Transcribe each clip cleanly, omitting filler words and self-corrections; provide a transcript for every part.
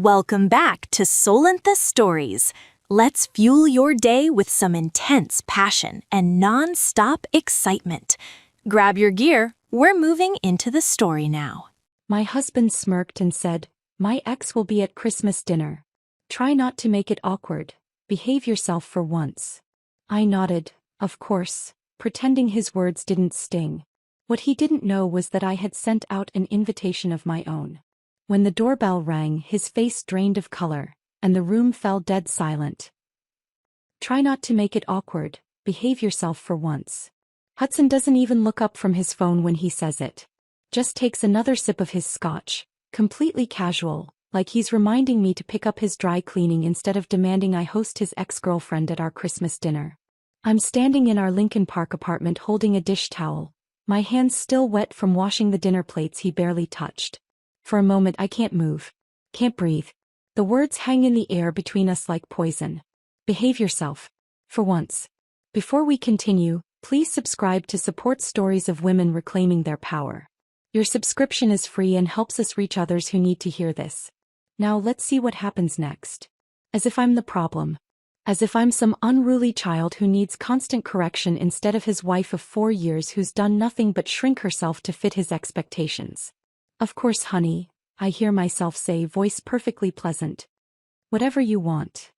Welcome back to Solentha Stories. Let's fuel your day with some intense passion and non-stop excitement. Grab your gear, we're moving into the story now. My husband smirked and said, "My ex will be at Christmas dinner. Try not to make it awkward. Behave yourself for once." I nodded, of course, pretending his words didn't sting. What he didn't know was that I had sent out an invitation of my own. When the doorbell rang, his face drained of color, and the room fell dead silent. Try not to make it awkward, behave yourself for once. Hudson doesn't even look up from his phone when he says it. Just takes another sip of his scotch, completely casual, like he's reminding me to pick up his dry cleaning instead of demanding I host his ex-girlfriend at our Christmas dinner. I'm standing in our Lincoln Park apartment holding a dish towel, my hands still wet from washing the dinner plates he barely touched. For a moment I can't move. Can't breathe. The words hang in the air between us like poison. Behave yourself. For once. Before we continue, please subscribe to support stories of women reclaiming their power. Your subscription is free and helps us reach others who need to hear this. Now let's see what happens next. As if I'm the problem. As if I'm some unruly child who needs constant correction instead of his wife of 4 years who's done nothing but shrink herself to fit his expectations. "Of course, honey," I hear myself say, voice perfectly pleasant. "Whatever you want."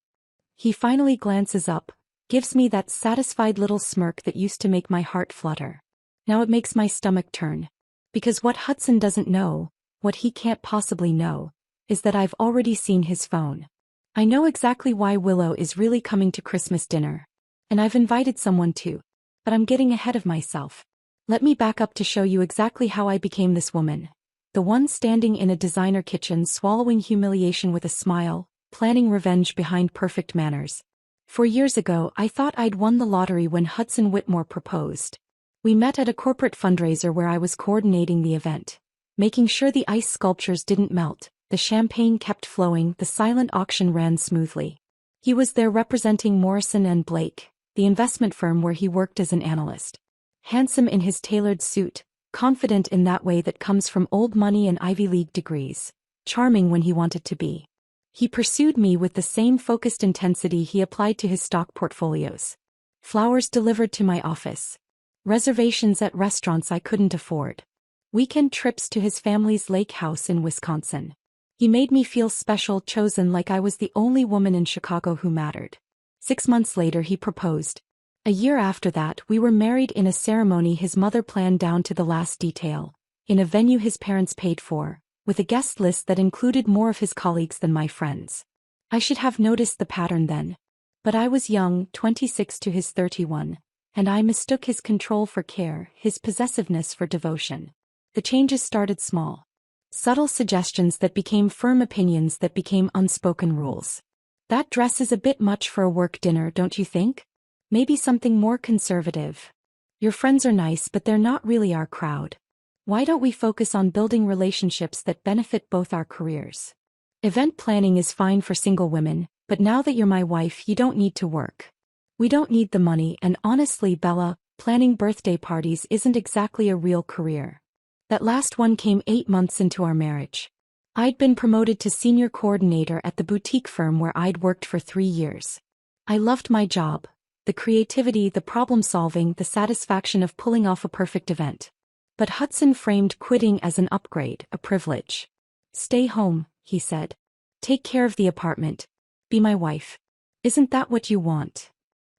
He finally glances up, gives me that satisfied little smirk that used to make my heart flutter. Now it makes my stomach turn. Because what Hudson doesn't know, what he can't possibly know, is that I've already seen his phone. I know exactly why Willow is really coming to Christmas dinner. And I've invited someone too. But I'm getting ahead of myself. Let me back up to show you exactly how I became this woman. The one standing in a designer kitchen swallowing humiliation with a smile, planning revenge behind perfect manners. 4 years ago I thought I'd won the lottery when Hudson Whitmore proposed. We met at a corporate fundraiser where I was coordinating the event. Making sure the ice sculptures didn't melt, the champagne kept flowing, the silent auction ran smoothly. He was there representing Morrison and Blake, the investment firm where he worked as an analyst. Handsome in his tailored suit, confident in that way that comes from old money and Ivy League degrees, charming when he wanted to be. He pursued me with the same focused intensity he applied to his stock portfolios. Flowers delivered to my office. Reservations at restaurants I couldn't afford. Weekend trips to his family's lake house in Wisconsin. He made me feel special, chosen, like I was the only woman in Chicago who mattered. 6 months later he proposed. A year after that we were married in a ceremony his mother planned down to the last detail, in a venue his parents paid for, with a guest list that included more of his colleagues than my friends. I should have noticed the pattern then. But I was young, 26 to his 31, and I mistook his control for care, his possessiveness for devotion. The changes started small. Subtle suggestions that became firm opinions that became unspoken rules. "That dress is a bit much for a work dinner, don't you think? Maybe something more conservative. Your friends are nice but they're not really our crowd. Why don't we focus on building relationships that benefit both our careers? Event planning is fine for single women, but now that you're my wife you don't need to work. We don't need the money, and honestly, Bella, planning birthday parties isn't exactly a real career." That last one came 8 months into our marriage. I'd been promoted to senior coordinator at the boutique firm where I'd worked for 3 years. I loved my job. The creativity, the problem-solving, the satisfaction of pulling off a perfect event. But Hudson framed quitting as an upgrade, a privilege. "Stay home," he said. "Take care of the apartment. Be my wife. Isn't that what you want?"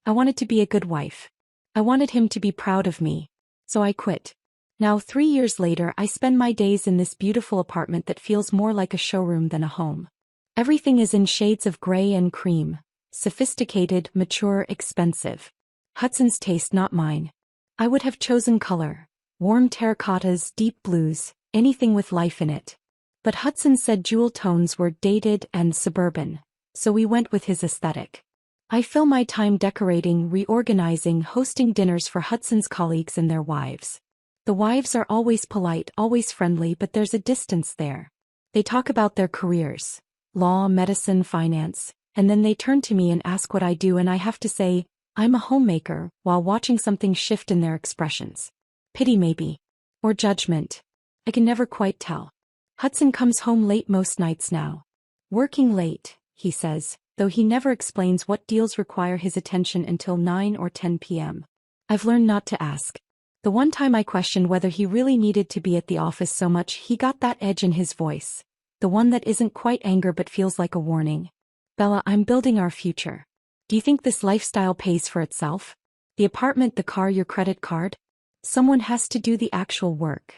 I wanted to be a good wife. I wanted him to be proud of me. So I quit. Now 3 years later I spend my days in this beautiful apartment that feels more like a showroom than a home. Everything is in shades of gray and cream. Sophisticated, mature, expensive. Hudson's taste, not mine. I would have chosen color. Warm terracottas, deep blues, anything with life in it. But Hudson said jewel tones were dated and suburban, so we went with his aesthetic. I fill my time decorating, reorganizing, hosting dinners for Hudson's colleagues and their wives. The wives are always polite, always friendly, but there's a distance there. They talk about their careers. Law, medicine, finance. And then they turn to me and ask what I do, and I have to say, I'm a homemaker, while watching something shift in their expressions. Pity maybe. Or judgment. I can never quite tell. Hudson comes home late most nights now. Working late, he says, though he never explains what deals require his attention until 9 or 10 p.m. I've learned not to ask. The one time I questioned whether he really needed to be at the office so much, he got that edge in his voice. The one that isn't quite anger but feels like a warning. Bella, I'm building our future. Do you think this lifestyle pays for itself? The apartment, the car, your credit card? Someone has to do the actual work.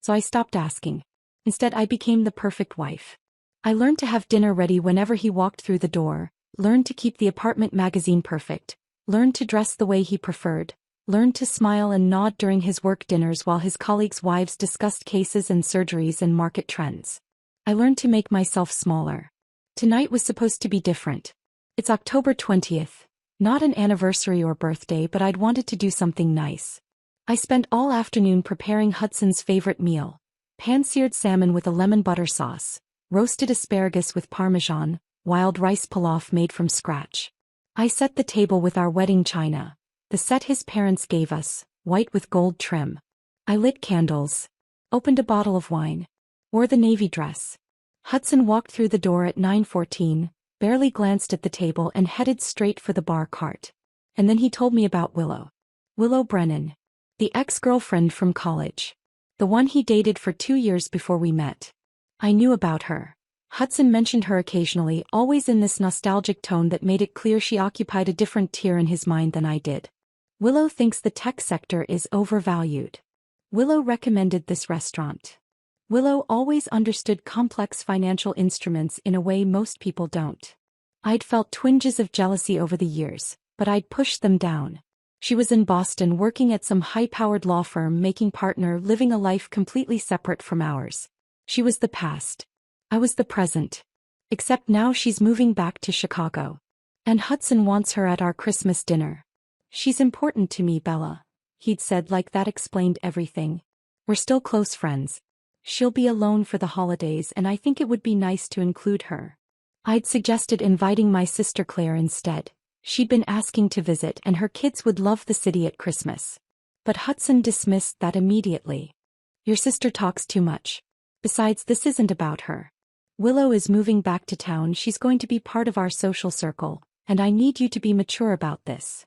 So I stopped asking. Instead, I became the perfect wife. I learned to have dinner ready whenever he walked through the door, learned to keep the apartment magazine perfect, learned to dress the way he preferred, learned to smile and nod during his work dinners while his colleagues' wives discussed cases and surgeries and market trends. I learned to make myself smaller. Tonight was supposed to be different. It's October 20th, not an anniversary or birthday, but I'd wanted to do something nice. I spent all afternoon preparing Hudson's favorite meal: pan-seared salmon with a lemon butter sauce, roasted asparagus with parmesan, wild rice pilaf made from scratch. I set the table with our wedding china, the set his parents gave us, white with gold trim. I lit candles, opened a bottle of wine, wore the navy dress. Hudson walked through the door at 9:14, barely glanced at the table and headed straight for the bar cart. And then he told me about Willow. Willow Brennan. The ex-girlfriend from college. The one he dated for 2 years before we met. I knew about her. Hudson mentioned her occasionally, always in this nostalgic tone that made it clear she occupied a different tier in his mind than I did. Willow thinks the tech sector is overvalued. Willow recommended this restaurant. Willow always understood complex financial instruments in a way most people don't. I'd felt twinges of jealousy over the years, but I'd pushed them down. She was in Boston working at some high-powered law firm, making partner, living a life completely separate from ours. She was the past. I was the present. Except now she's moving back to Chicago. And Hudson wants her at our Christmas dinner. She's important to me, Bella. He'd said like that explained everything. We're still close friends. She'll be alone for the holidays and I think it would be nice to include her. I'd suggested inviting my sister Claire instead. She'd been asking to visit and her kids would love the city at Christmas. But Hudson dismissed that immediately. Your sister talks too much. Besides, this isn't about her. Willow is moving back to town, she's going to be part of our social circle, and I need you to be mature about this.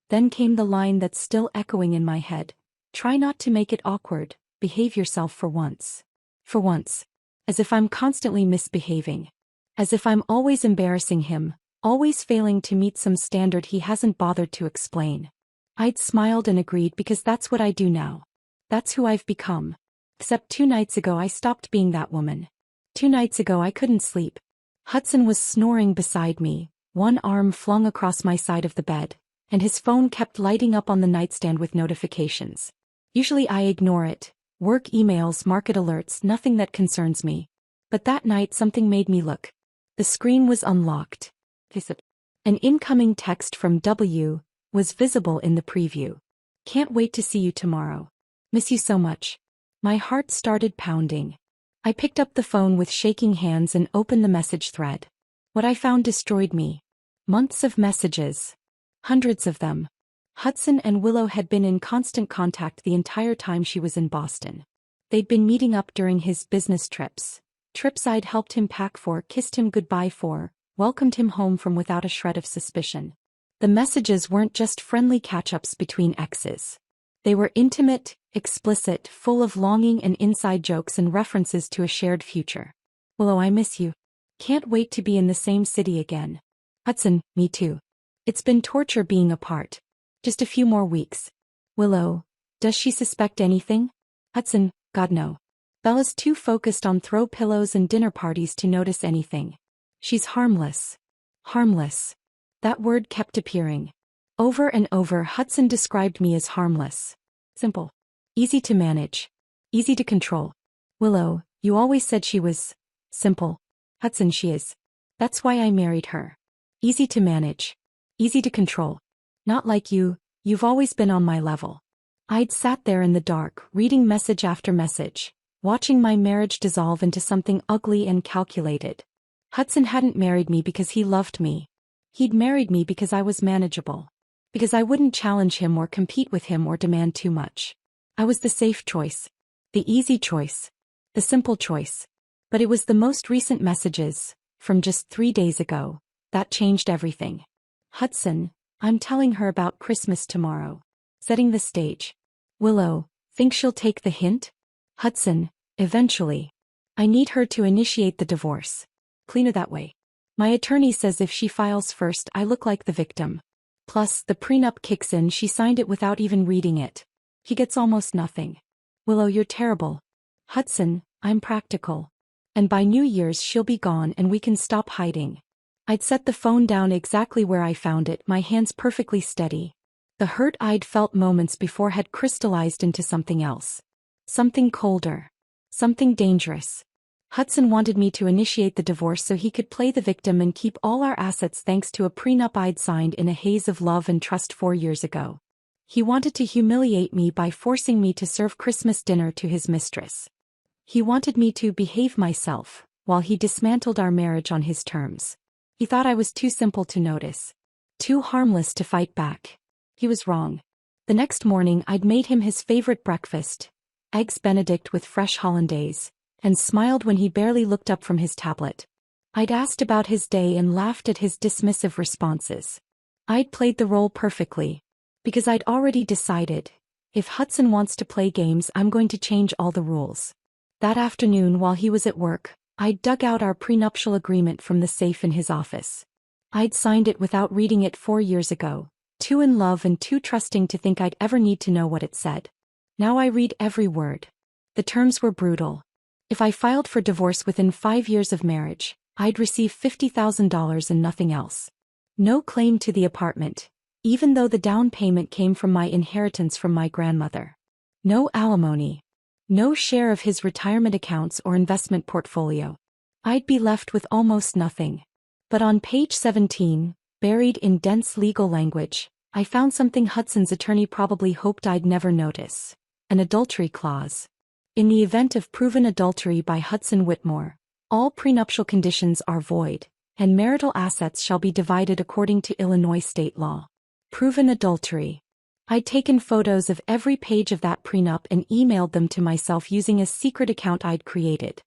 Then came the line that's still echoing in my head. Try not to make it awkward, behave yourself for once. For once. As if I'm constantly misbehaving. As if I'm always embarrassing him, always failing to meet some standard he hasn't bothered to explain. I'd smiled and agreed because that's what I do now. That's who I've become. Except 2 nights ago I stopped being that woman. 2 nights ago I couldn't sleep. Hudson was snoring beside me, one arm flung across my side of the bed, and his phone kept lighting up on the nightstand with notifications. Usually I ignore it. Work emails, market alerts, nothing that concerns me. But that night something made me look. The screen was unlocked. An incoming text from W was visible in the preview. Can't wait to see you tomorrow. Miss you so much. My heart started pounding. I picked up the phone with shaking hands and opened the message thread. What I found destroyed me. Months of messages. Hundreds of them. Hudson and Willow had been in constant contact the entire time she was in Boston. They'd been meeting up during his business trips. Trips I'd helped him pack for, kissed him goodbye for, welcomed him home from without a shred of suspicion. The messages weren't just friendly catch-ups between exes. They were intimate, explicit, full of longing and inside jokes and references to a shared future. Willow, I miss you. Can't wait to be in the same city again. Hudson, me too. It's been torture being apart. Just a few more weeks. Willow, does she suspect anything? Hudson, God no. Bella's too focused on throw pillows and dinner parties to notice anything. She's harmless. Harmless. That word kept appearing. Over and over Hudson described me as harmless. Simple. Easy to manage. Easy to control. Willow, you always said she was simple. Hudson, she is. That's why I married her. Easy to manage. Easy to control. Not like you, you've always been on my level. I'd sat there in the dark, reading message after message, watching my marriage dissolve into something ugly and calculated. Hudson hadn't married me because he loved me. He'd married me because I was manageable. Because I wouldn't challenge him or compete with him or demand too much. I was the safe choice. The easy choice. The simple choice. But it was the most recent messages, from just 3 days ago. That changed everything. Hudson, I'm telling her about Christmas tomorrow. Setting the stage. Willow, think she'll take the hint? Hudson, eventually. I need her to initiate the divorce. Cleaner that way. My attorney says if she files first, I look like the victim. Plus, the prenup kicks in, she signed it without even reading it. He gets almost nothing. Willow, you're terrible. Hudson, I'm practical. And by New Year's she'll be gone and we can stop hiding. I'd set the phone down exactly where I found it, my hands perfectly steady. The hurt I'd felt moments before had crystallized into something else. Something colder. Something dangerous. Hudson wanted me to initiate the divorce so he could play the victim and keep all our assets thanks to a prenup I'd signed in a haze of love and trust 4 years ago. He wanted to humiliate me by forcing me to serve Christmas dinner to his mistress. He wanted me to behave myself, while he dismantled our marriage on his terms. He thought I was too simple to notice. Too harmless to fight back. He was wrong. The next morning I'd made him his favorite breakfast, Eggs Benedict with fresh hollandaise, and smiled when he barely looked up from his tablet. I'd asked about his day and laughed at his dismissive responses. I'd played the role perfectly. Because I'd already decided, if Hudson wants to play games, I'm going to change all the rules. That afternoon while he was at work, I'd dug out our prenuptial agreement from the safe in his office. I'd signed it without reading it 4 years ago, too in love and too trusting to think I'd ever need to know what it said. Now I read every word. The terms were brutal. If I filed for divorce within 5 years of marriage, I'd receive $50,000 and nothing else. No claim to the apartment, even though the down payment came from my inheritance from my grandmother. No alimony. No share of his retirement accounts or investment portfolio. I'd be left with almost nothing. But on page 17, buried in dense legal language, I found something Hudson's attorney probably hoped I'd never notice. An adultery clause. In the event of proven adultery by Hudson Whitmore, all prenuptial conditions are void, and marital assets shall be divided according to Illinois state law. Proven adultery. I'd taken photos of every page of that prenup and emailed them to myself using a secret account I'd created.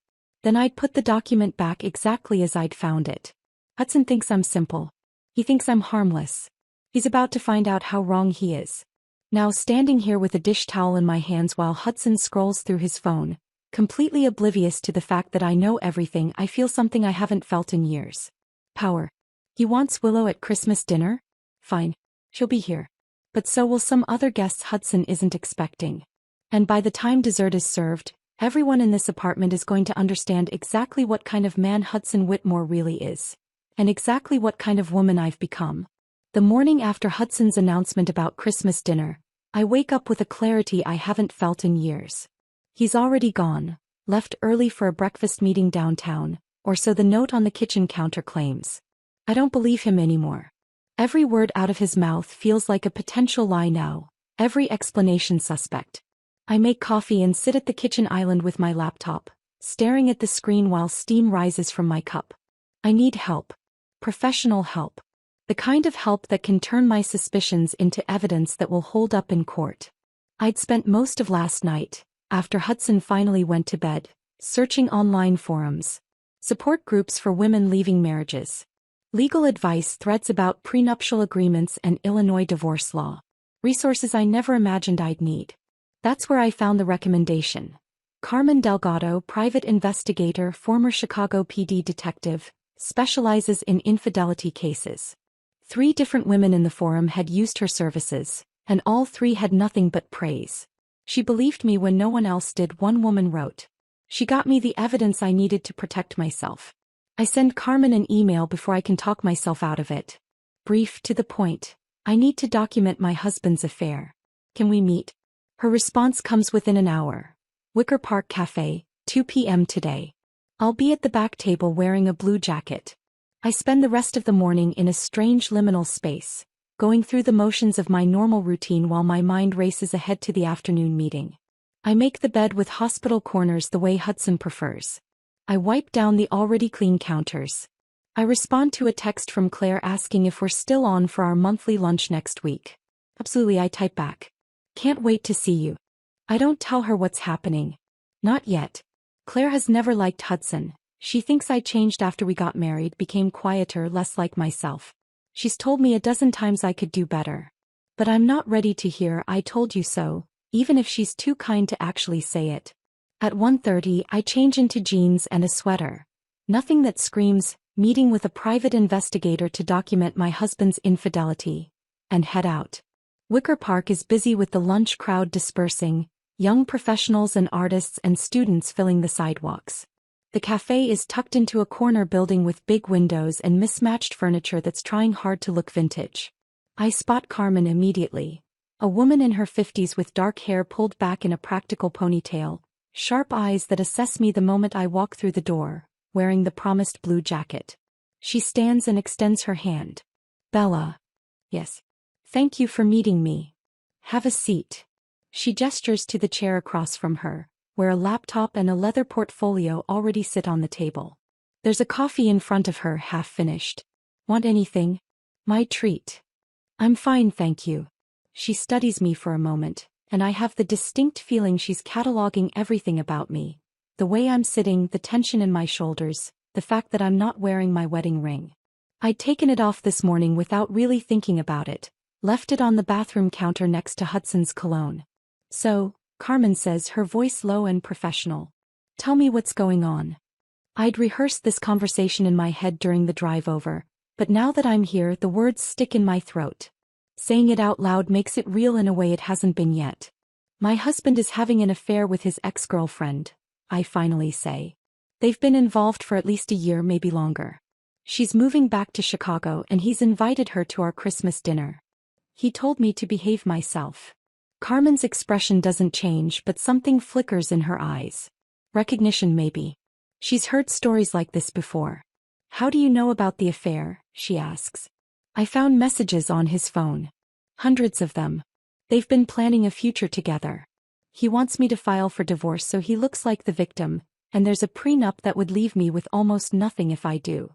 Then I'd put the document back exactly as I'd found it. Hudson thinks I'm simple. He thinks I'm harmless. He's about to find out how wrong he is. Now standing here with a dish towel in my hands while Hudson scrolls through his phone, completely oblivious to the fact that I know everything, I feel something I haven't felt in years. Power. He wants Willow at Christmas dinner? Fine. She'll be here. But so will some other guests Hudson isn't expecting. And by the time dessert is served, everyone in this apartment is going to understand exactly what kind of man Hudson Whitmore really is. And exactly what kind of woman I've become. The morning after Hudson's announcement about Christmas dinner, I wake up with a clarity I haven't felt in years. He's already gone, left early for a breakfast meeting downtown, or so the note on the kitchen counter claims. I don't believe him anymore. Every word out of his mouth feels like a potential lie now, every explanation suspect. I make coffee and sit at the kitchen island with my laptop, staring at the screen while steam rises from my cup. I need help. Professional help. The kind of help that can turn my suspicions into evidence that will hold up in court. I'd spent most of last night, after Hudson finally went to bed, searching online forums, support groups for women leaving marriages, legal advice threads about prenuptial agreements and Illinois divorce law, resources I never imagined I'd need. That's where I found the recommendation. Carmen Delgado, private investigator, former Chicago PD detective, specializes in infidelity cases. 3 different women in the forum had used her services, and all 3 had nothing but praise. She believed me when no one else did, one woman wrote. She got me the evidence I needed to protect myself. I send Carmen an email before I can talk myself out of it. Brief, to the point. I need to document my husband's affair. Can we meet? Her response comes within an hour. Wicker Park Cafe, 2 p.m. today. I'll be at the back table wearing a blue jacket. I spend the rest of the morning in a strange liminal space, going through the motions of my normal routine while my mind races ahead to the afternoon meeting. I make the bed with hospital corners the way Hudson prefers. I wipe down the already clean counters. I respond to a text from Claire asking if we're still on for our monthly lunch next week. Absolutely, I type back. Can't wait to see you. I don't tell her what's happening. Not yet. Claire has never liked Hudson, She thinks I changed after we got married, became quieter, less like myself. She's told me a dozen times I could do better. But I'm not ready to hear "I told you so," even if she's too kind to actually say it. At 1:30, I change into jeans and a sweater. Nothing that screams, meeting with a private investigator to document my husband's infidelity, and head out. Wicker Park is busy with the lunch crowd dispersing, young professionals and artists and students filling the sidewalks. The cafe is tucked into a corner building with big windows and mismatched furniture that's trying hard to look vintage. I spot Carmen immediately. A woman in her 50s with dark hair pulled back in a practical ponytail, sharp eyes that assess me the moment I walk through the door, wearing the promised blue jacket. She stands and extends her hand. "Bella." "Yes. Thank you for meeting me. Have a seat." She gestures to the chair across from her, where a laptop and a leather portfolio already sit on the table. There's a coffee in front of her, half finished. "Want anything?" "My treat." "I'm fine, thank you." She studies me for a moment, and I have the distinct feeling she's cataloging everything about me. The way I'm sitting, the tension in my shoulders, the fact that I'm not wearing my wedding ring. I'd taken it off this morning without really thinking about it, left it on the bathroom counter next to Hudson's cologne. "So," Carmen says, her voice low and professional. "Tell me what's going on." I'd rehearsed this conversation in my head during the drive over, but now that I'm here, the words stick in my throat. Saying it out loud makes it real in a way it hasn't been yet. "My husband is having an affair with his ex-girlfriend," I finally say. "They've been involved for at least a year, maybe longer. She's moving back to Chicago and he's invited her to our Christmas dinner. He told me to behave myself." Carmen's expression doesn't change, but something flickers in her eyes. Recognition, maybe. She's heard stories like this before. "How do you know about the affair?" she asks. "I found messages on his phone. Hundreds of them. They've been planning a future together. He wants me to file for divorce so he looks like the victim, and there's a prenup that would leave me with almost nothing if I do.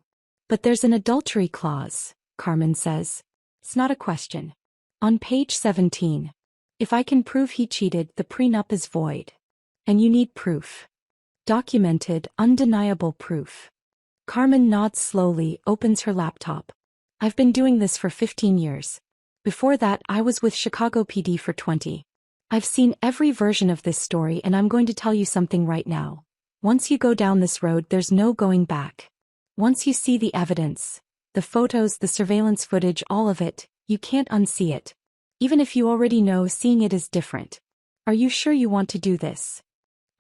But there's an adultery clause," Carmen says. "It's not a question. On page 17. If I can prove he cheated, the prenup is void. And you need proof. Documented, undeniable proof." Carmen nods slowly, opens her laptop. "I've been doing this for 15 years. Before that, I was with Chicago PD for 20. I've seen every version of this story, and I'm going to tell you something right now. Once you go down this road, there's no going back. Once you see the evidence, the photos, the surveillance footage, all of it, you can't unsee it. Even if you already know, seeing it is different. Are you sure you want to do this?"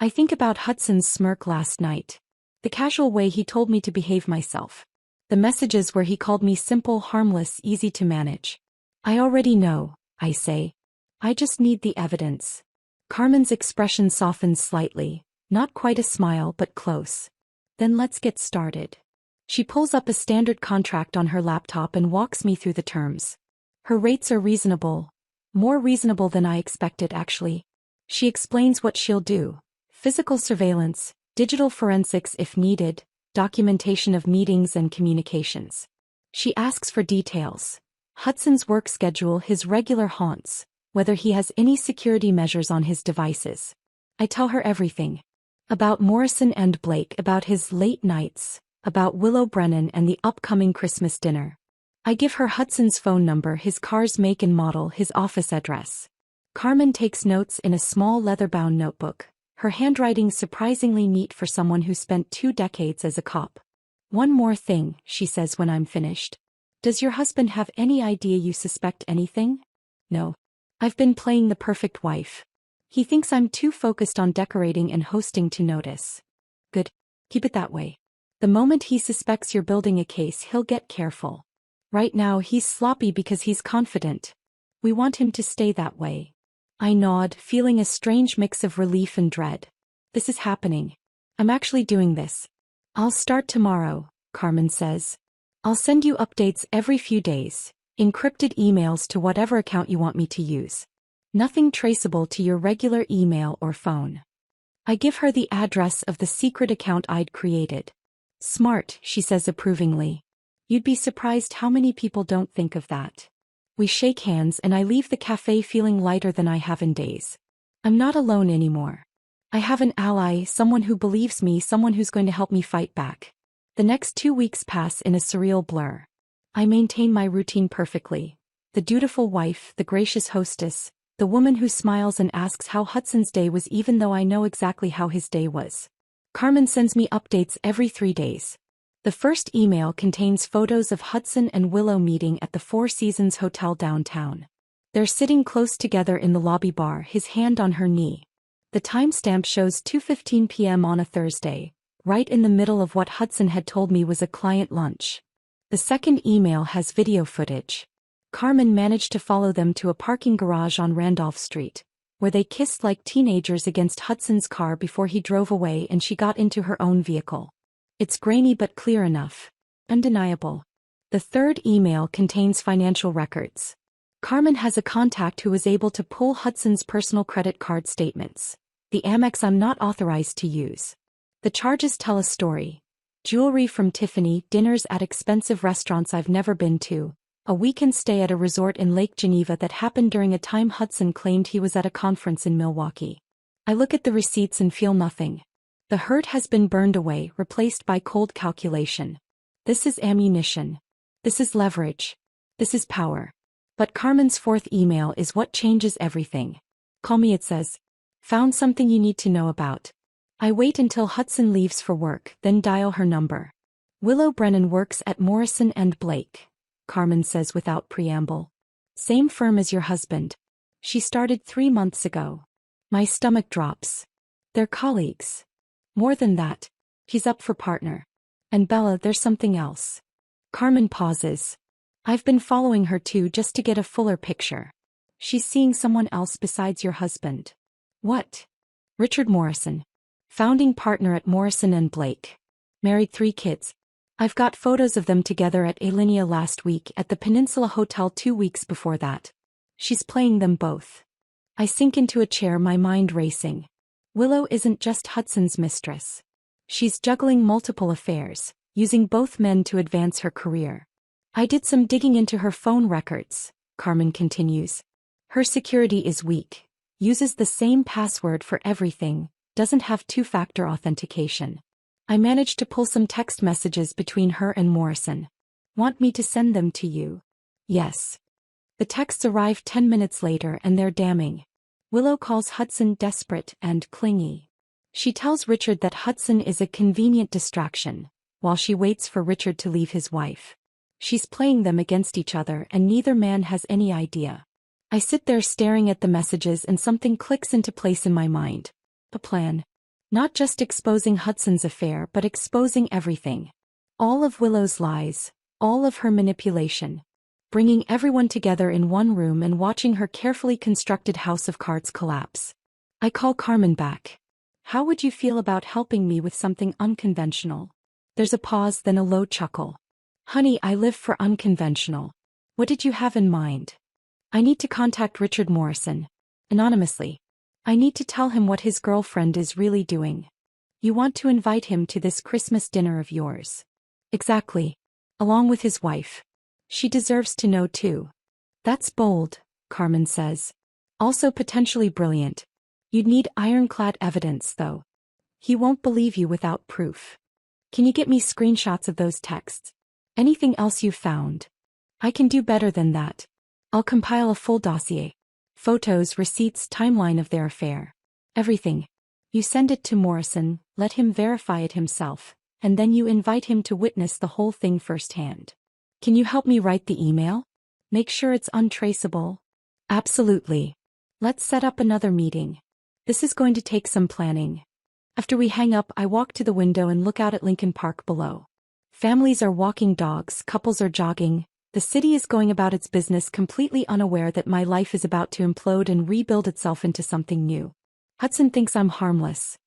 I think about Hudson's smirk last night. The casual way he told me to behave myself. The messages where he called me simple, harmless, easy to manage. "I already know," I say. "I just need the evidence." Carmen's expression softens slightly, not quite a smile but close. "Then let's get started." She pulls up a standard contract on her laptop and walks me through the terms. Her rates are reasonable. More reasonable than I expected, actually. She explains what she'll do. Physical surveillance, digital forensics if needed, documentation of meetings and communications. She asks for details. Hudson's work schedule, his regular haunts, whether he has any security measures on his devices. I tell her everything. About Morrison and Blake, about his late nights, about Willow Brennan and the upcoming Christmas dinner. I give her Hudson's phone number, his car's make and model, his office address. Carmen takes notes in a small leather-bound notebook, her handwriting surprisingly neat for someone who spent 2 decades as a cop. "One more thing," she says when I'm finished. "Does your husband have any idea you suspect anything?" "No. I've been playing the perfect wife. He thinks I'm too focused on decorating and hosting to notice." "Good. Keep it that way. The moment he suspects you're building a case, he'll get careful. Right now he's sloppy because he's confident. We want him to stay that way." I nod, feeling a strange mix of relief and dread. This is happening. I'm actually doing this. "I'll start tomorrow," Carmen says. "I'll send you updates every few days, encrypted emails to whatever account you want me to use. Nothing traceable to your regular email or phone." I give her the address of the secret account I'd created. "Smart," she says approvingly. "You'd be surprised how many people don't think of that." We shake hands and I leave the cafe feeling lighter than I have in days. I'm not alone anymore. I have an ally, someone who believes me, someone who's going to help me fight back. The next 2 weeks pass in a surreal blur. I maintain my routine perfectly. The dutiful wife, the gracious hostess, the woman who smiles and asks how Hudson's day was even though I know exactly how his day was. Carmen sends me updates every 3 days. The first email contains photos of Hudson and Willow meeting at the Four Seasons Hotel downtown. They're sitting close together in the lobby bar, his hand on her knee. The timestamp shows 2:15 p.m. on a Thursday, right in the middle of what Hudson had told me was a client lunch. The second email has video footage. Carmen managed to follow them to a parking garage on Randolph Street, where they kissed like teenagers against Hudson's car before he drove away and she got into her own vehicle. It's grainy but clear enough. Undeniable. The third email contains financial records. Carmen has a contact who was able to pull Hudson's personal credit card statements. The Amex I'm not authorized to use. The charges tell a story. Jewelry from Tiffany, dinners at expensive restaurants I've never been to, a weekend stay at a resort in Lake Geneva that happened during a time Hudson claimed he was at a conference in Milwaukee. I look at the receipts and feel nothing. The hurt has been burned away, replaced by cold calculation. This is ammunition. This is leverage. This is power. But Carmen's fourth email is what changes everything. Call me, it says. Found something you need to know about. I wait until Hudson leaves for work, then dial her number. Willow Brennan works at Morrison & Blake, Carmen says without preamble. Same firm as your husband. She started 3 months ago. My stomach drops. They're colleagues. More than that. He's up for partner. And Bella, there's something else. Carmen pauses. I've been following her too just to get a fuller picture. She's seeing someone else besides your husband. What? Richard Morrison. Founding partner at Morrison & Blake. Married 3 kids. I've got photos of them together at Alinea last week, at the Peninsula Hotel 2 weeks before that. She's playing them both. I sink into a chair, my mind racing. Willow isn't just Hudson's mistress. She's juggling multiple affairs, using both men to advance her career. I did some digging into her phone records, Carmen continues. Her security is weak. Uses the same password for everything, doesn't have 2-factor authentication. I managed to pull some text messages between her and Morrison. Want me to send them to you? Yes. The texts arrive 10 minutes later and they're damning. Willow calls Hudson desperate and clingy. She tells Richard that Hudson is a convenient distraction, while she waits for Richard to leave his wife. She's playing them against each other and neither man has any idea. I sit there staring at the messages and something clicks into place in my mind. A plan. Not just exposing Hudson's affair but exposing everything. All of Willow's lies, all of her manipulation. Bringing everyone together in one room and watching her carefully constructed house of cards collapse. I call Carmen back. How would you feel about helping me with something unconventional? There's a pause, then a low chuckle. Honey, I live for unconventional. What did you have in mind? I need to contact Richard Morrison. Anonymously. I need to tell him what his girlfriend is really doing. You want to invite him to this Christmas dinner of yours. Exactly. Along with his wife. She deserves to know too. That's bold, Carmen says. Also potentially brilliant. You'd need ironclad evidence though. He won't believe you without proof. Can you get me screenshots of those texts? Anything else you've found? I can do better than that. I'll compile a full dossier. Photos, receipts, timeline of their affair. Everything. You send it to Morrison, let him verify it himself, and then you invite him to witness the whole thing firsthand. Can you help me write the email? Make sure it's untraceable. Absolutely. Let's set up another meeting. This is going to take some planning. After we hang up, I walk to the window and look out at Lincoln Park below. Families are walking dogs, couples are jogging. The city is going about its business completely unaware that my life is about to implode and rebuild itself into something new. Hudson thinks I'm harmless.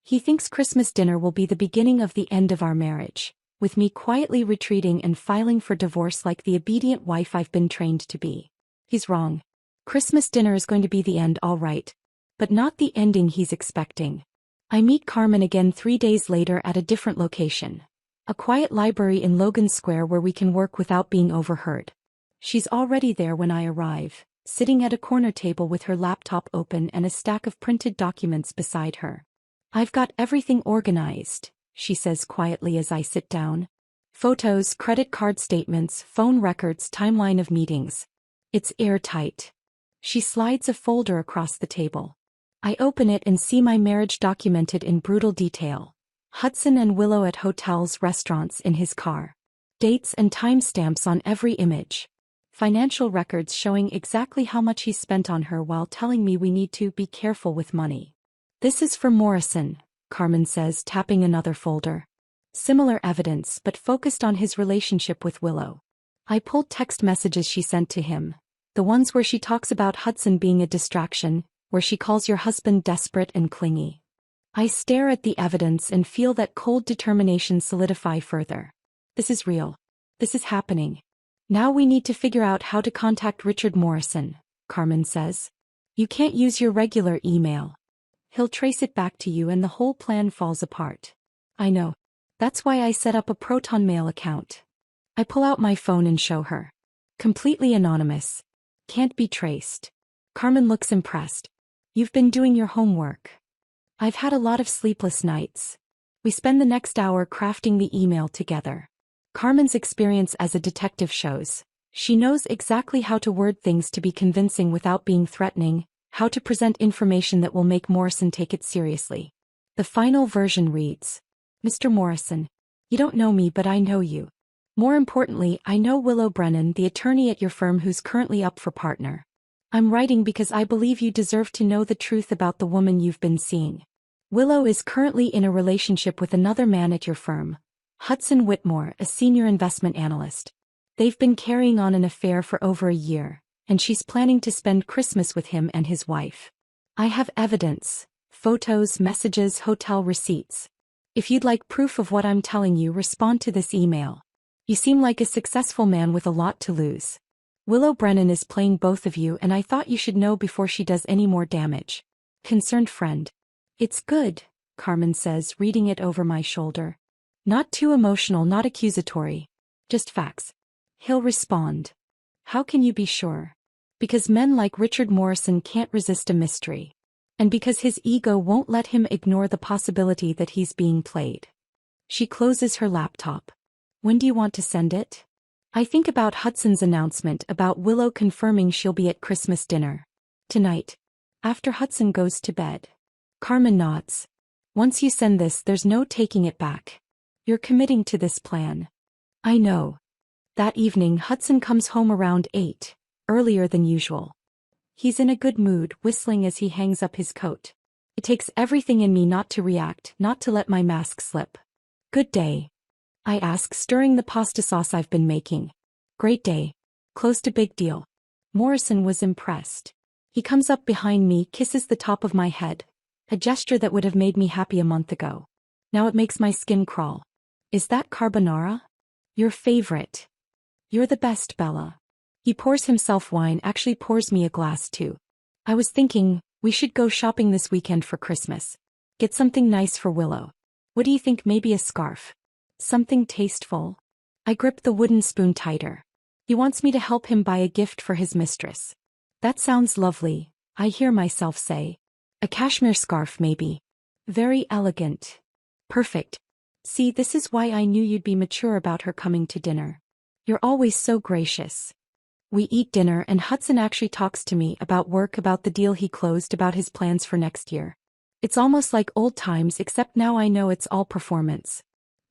He thinks Christmas dinner will be the beginning of the end of our marriage, with me quietly retreating and filing for divorce like the obedient wife I've been trained to be. He's wrong. Christmas dinner is going to be the end, all right. But not the ending he's expecting. I meet Carmen again 3 days later at a different location. A quiet library in Logan Square where we can work without being overheard. She's already there when I arrive, sitting at a corner table with her laptop open and a stack of printed documents beside her. "I've got everything organized," she says quietly as I sit down. "Photos, credit card statements, phone records, timeline of meetings. It's airtight." She slides a folder across the table. I open it and see my marriage documented in brutal detail. Hudson and Willow at hotels, restaurants, in his car. Dates and timestamps on every image. Financial records showing exactly how much he spent on her while telling me we need to be careful with money. "This is for Morrison," Carmen says, tapping another folder. Similar evidence, but focused on his relationship with Willow. I pulled text messages she sent to him. The ones where she talks about Hudson being a distraction, where she calls your husband desperate and clingy. I stare at the evidence and feel that cold determination solidify further. This is real. This is happening. "Now we need to figure out how to contact Richard Morrison," Carmen says. "You can't use your regular email. He'll trace it back to you and the whole plan falls apart." "I know. That's why I set up a Proton Mail account." I pull out my phone and show her. Completely anonymous. Can't be traced. Carmen looks impressed. "You've been doing your homework." "I've had a lot of sleepless nights." We spend the next hour crafting the email together. Carmen's experience as a detective shows. She knows exactly how to word things to be convincing without being threatening, how to present information that will make Morrison take it seriously. The final version reads, "Mr. Morrison, you don't know me but I know you. More importantly, I know Willow Brennan, the attorney at your firm who's currently up for partner. I'm writing because I believe you deserve to know the truth about the woman you've been seeing. Willow is currently in a relationship with another man at your firm, Hudson Whitmore, a senior investment analyst. They've been carrying on an affair for over a year, and she's planning to spend Christmas with him and his wife. I have evidence, photos, messages, hotel receipts. If you'd like proof of what I'm telling you, respond to this email. You seem like a successful man with a lot to lose. Willow Brennan is playing both of you and I thought you should know before she does any more damage. Concerned friend." "It's good," Carmen says, reading it over my shoulder. "Not too emotional, not accusatory. Just facts." He'll respond. "How can you be sure?" "Because men like Richard Morrison can't resist a mystery. And because his ego won't let him ignore the possibility that he's being played." She closes her laptop. "When do you want to send it?" I think about Hudson's announcement about Willow confirming she'll be at Christmas dinner. "Tonight. After Hudson goes to bed." Carmen nods. "Once you send this, there's no taking it back. You're committing to this plan." "I know." That evening Hudson comes home around 8, earlier than usual. He's in a good mood, whistling as he hangs up his coat. It takes everything in me not to react, not to let my mask slip. "Good day?" I ask, stirring the pasta sauce I've been making. "Great day. Close to big deal." Morrison was impressed. He comes up behind me, kisses the top of my head, a gesture that would have made me happy a month ago. Now it makes my skin crawl. "Is that carbonara?" "Your favorite." "You're the best, Bella." He pours himself wine, actually pours me a glass too. "I was thinking, we should go shopping this weekend for Christmas. Get something nice for Willow. What do you think, maybe a scarf? Something tasteful?" I grip the wooden spoon tighter. He wants me to help him buy a gift for his mistress. "That sounds lovely," I hear myself say. "A cashmere scarf maybe. Very elegant." "Perfect. See, this is why I knew you'd be mature about her coming to dinner. You're always so gracious." We eat dinner and Hudson actually talks to me about work, about the deal he closed, about his plans for next year. It's almost like old times, except now I know it's all performance.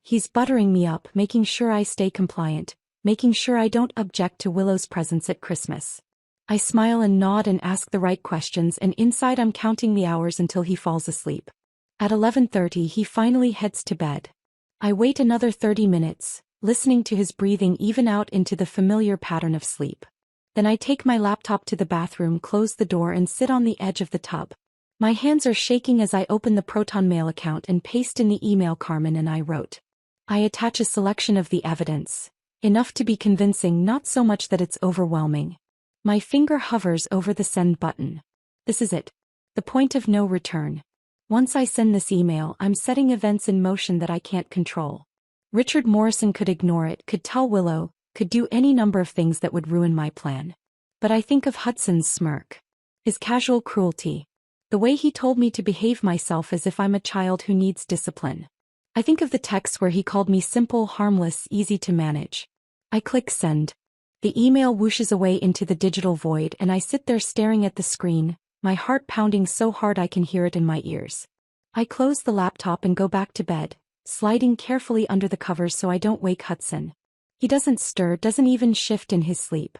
He's buttering me up, making sure I stay compliant, making sure I don't object to Willow's presence at Christmas. I smile and nod and ask the right questions, and inside I'm counting the hours until he falls asleep. At 11:30 he finally heads to bed. I wait another 30 minutes, listening to his breathing even out into the familiar pattern of sleep. Then I take my laptop to the bathroom, close the door and sit on the edge of the tub. My hands are shaking as I open the Proton Mail account and paste in the email Carmen and I wrote. I attach a selection of the evidence. Enough to be convincing, not so much that it's overwhelming. My finger hovers over the send button. This is it. The point of no return. Once I send this email, I'm setting events in motion that I can't control. Richard Morrison could ignore it, could tell Willow, could do any number of things that would ruin my plan. But I think of Hudson's smirk. His casual cruelty. The way he told me to behave myself as if I'm a child who needs discipline. I think of the texts where he called me simple, harmless, easy to manage. I click send. The email whooshes away into the digital void and I sit there staring at the screen, my heart pounding so hard I can hear it in my ears. I close the laptop and go back to bed, sliding carefully under the covers so I don't wake Hudson. He doesn't stir, doesn't even shift in his sleep.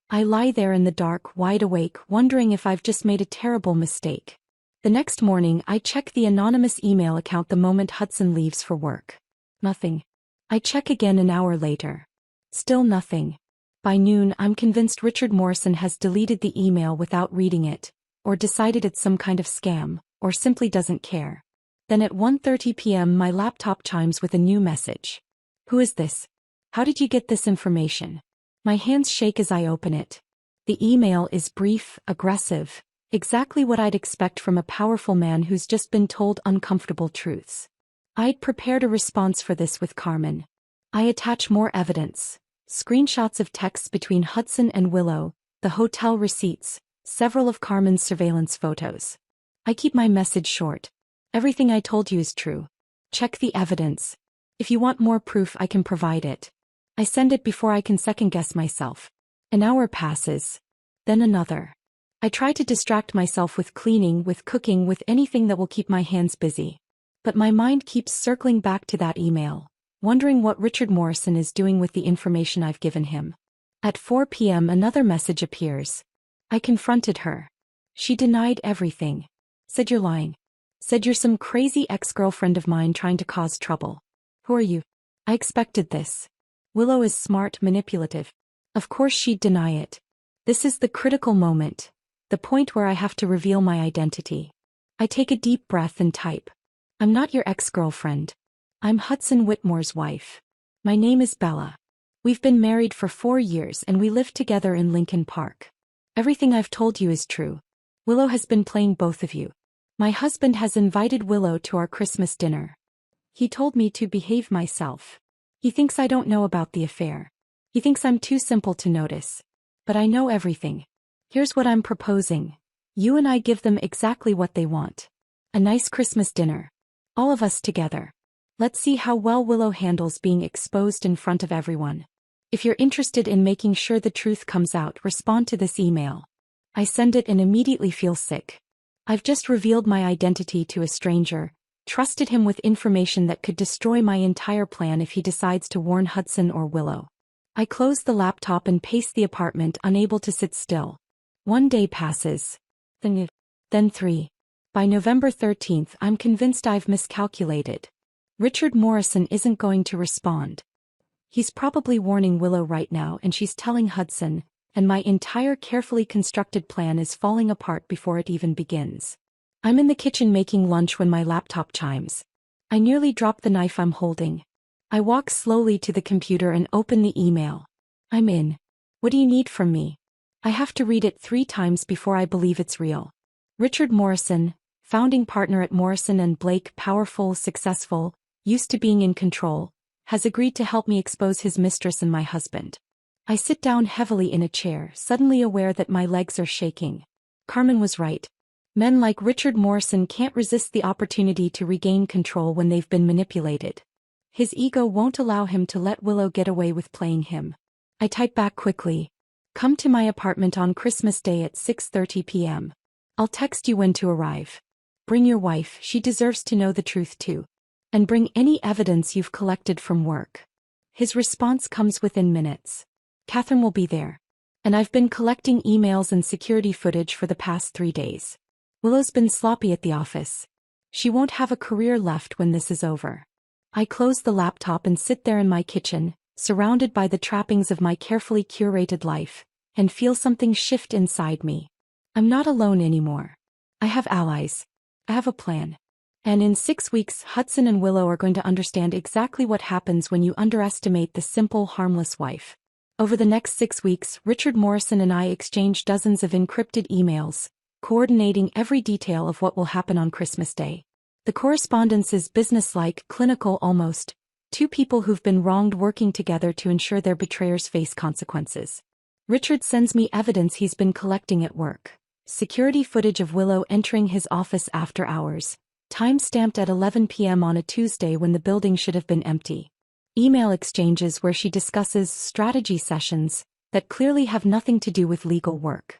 I lie there in the dark, wide awake, wondering if I've just made a terrible mistake. The next morning, I check the anonymous email account the moment Hudson leaves for work. Nothing. I check again an hour later. Still nothing. By noon, I'm convinced Richard Morrison has deleted the email without reading it, or decided it's some kind of scam, or simply doesn't care. Then at 1:30 p.m. my laptop chimes with a new message. Who is this? How did you get this information? My hands shake as I open it. The email is brief, aggressive, exactly what I'd expect from a powerful man who's just been told uncomfortable truths. I'd prepared a response for this with Carmen. I attach more evidence. Screenshots of texts between Hudson and Willow, the hotel receipts, several of Carmen's surveillance photos. I keep my message short. Everything I told you is true. Check the evidence. If you want more proof, I can provide it. I send it before I can second-guess myself. An hour passes. Then another. I try to distract myself with cleaning, with cooking, with anything that will keep my hands busy. But my mind keeps circling back to that email, wondering what Richard Morrison is doing with the information I've given him. At 4 p.m. another message appears. I confronted her. She denied everything. Said you're lying. Said you're some crazy ex-girlfriend of mine trying to cause trouble. Who are you? I expected this. Willow is smart, manipulative. Of course she'd deny it. This is the critical moment. The point where I have to reveal my identity. I take a deep breath and type. I'm not your ex-girlfriend. I'm Hudson Whitmore's wife. My name is Bella. We've been married for 4 years and we live together in Lincoln Park. Everything I've told you is true. Willow has been playing both of you. My husband has invited Willow to our Christmas dinner. He told me to behave myself. He thinks I don't know about the affair. He thinks I'm too simple to notice. But I know everything. Here's what I'm proposing. You and I give them exactly what they want. A nice Christmas dinner. All of us together. Let's see how well Willow handles being exposed in front of everyone. If you're interested in making sure the truth comes out, respond to this email. I send it and immediately feel sick. I've just revealed my identity to a stranger, trusted him with information that could destroy my entire plan if he decides to warn Hudson or Willow. I close the laptop and pace the apartment, unable to sit still. 1 day passes. Then 3. By November 13th, I'm convinced I've miscalculated. Richard Morrison isn't going to respond. He's probably warning Willow right now and she's telling Hudson, and my entire carefully constructed plan is falling apart before it even begins. I'm in the kitchen making lunch when my laptop chimes. I nearly drop the knife I'm holding. I walk slowly to the computer and open the email. I'm in. What do you need from me? I have to read it 3 times before I believe it's real. Richard Morrison, founding partner at Morrison and Blake, powerful, successful, used to being in control, has agreed to help me expose his mistress and my husband. I sit down heavily in a chair, suddenly aware that my legs are shaking. Carmen was right. Men like Richard Morrison can't resist the opportunity to regain control when they've been manipulated. His ego won't allow him to let Willow get away with playing him. I type back quickly. Come to my apartment on Christmas Day at 6:30 p.m. I'll text you when to arrive. Bring your wife, she deserves to know the truth too. And bring any evidence you've collected from work. His response comes within minutes. Catherine will be there. And I've been collecting emails and security footage for the past 3 days. Willow's been sloppy at the office. She won't have a career left when this is over. I close the laptop and sit there in my kitchen, surrounded by the trappings of my carefully curated life, and feel something shift inside me. I'm not alone anymore. I have allies. I have a plan. And in 6 weeks, Hudson and Willow are going to understand exactly what happens when you underestimate the simple, harmless wife. Over the next 6 weeks, Richard Morrison and I exchange dozens of encrypted emails, coordinating every detail of what will happen on Christmas Day. The correspondence is businesslike, clinical almost. 2 people who've been wronged working together to ensure their betrayers face consequences. Richard sends me evidence he's been collecting at work. Security footage of Willow entering his office after hours. Time stamped at 11 p.m. on a Tuesday when the building should have been empty. Email exchanges where she discusses strategy sessions that clearly have nothing to do with legal work.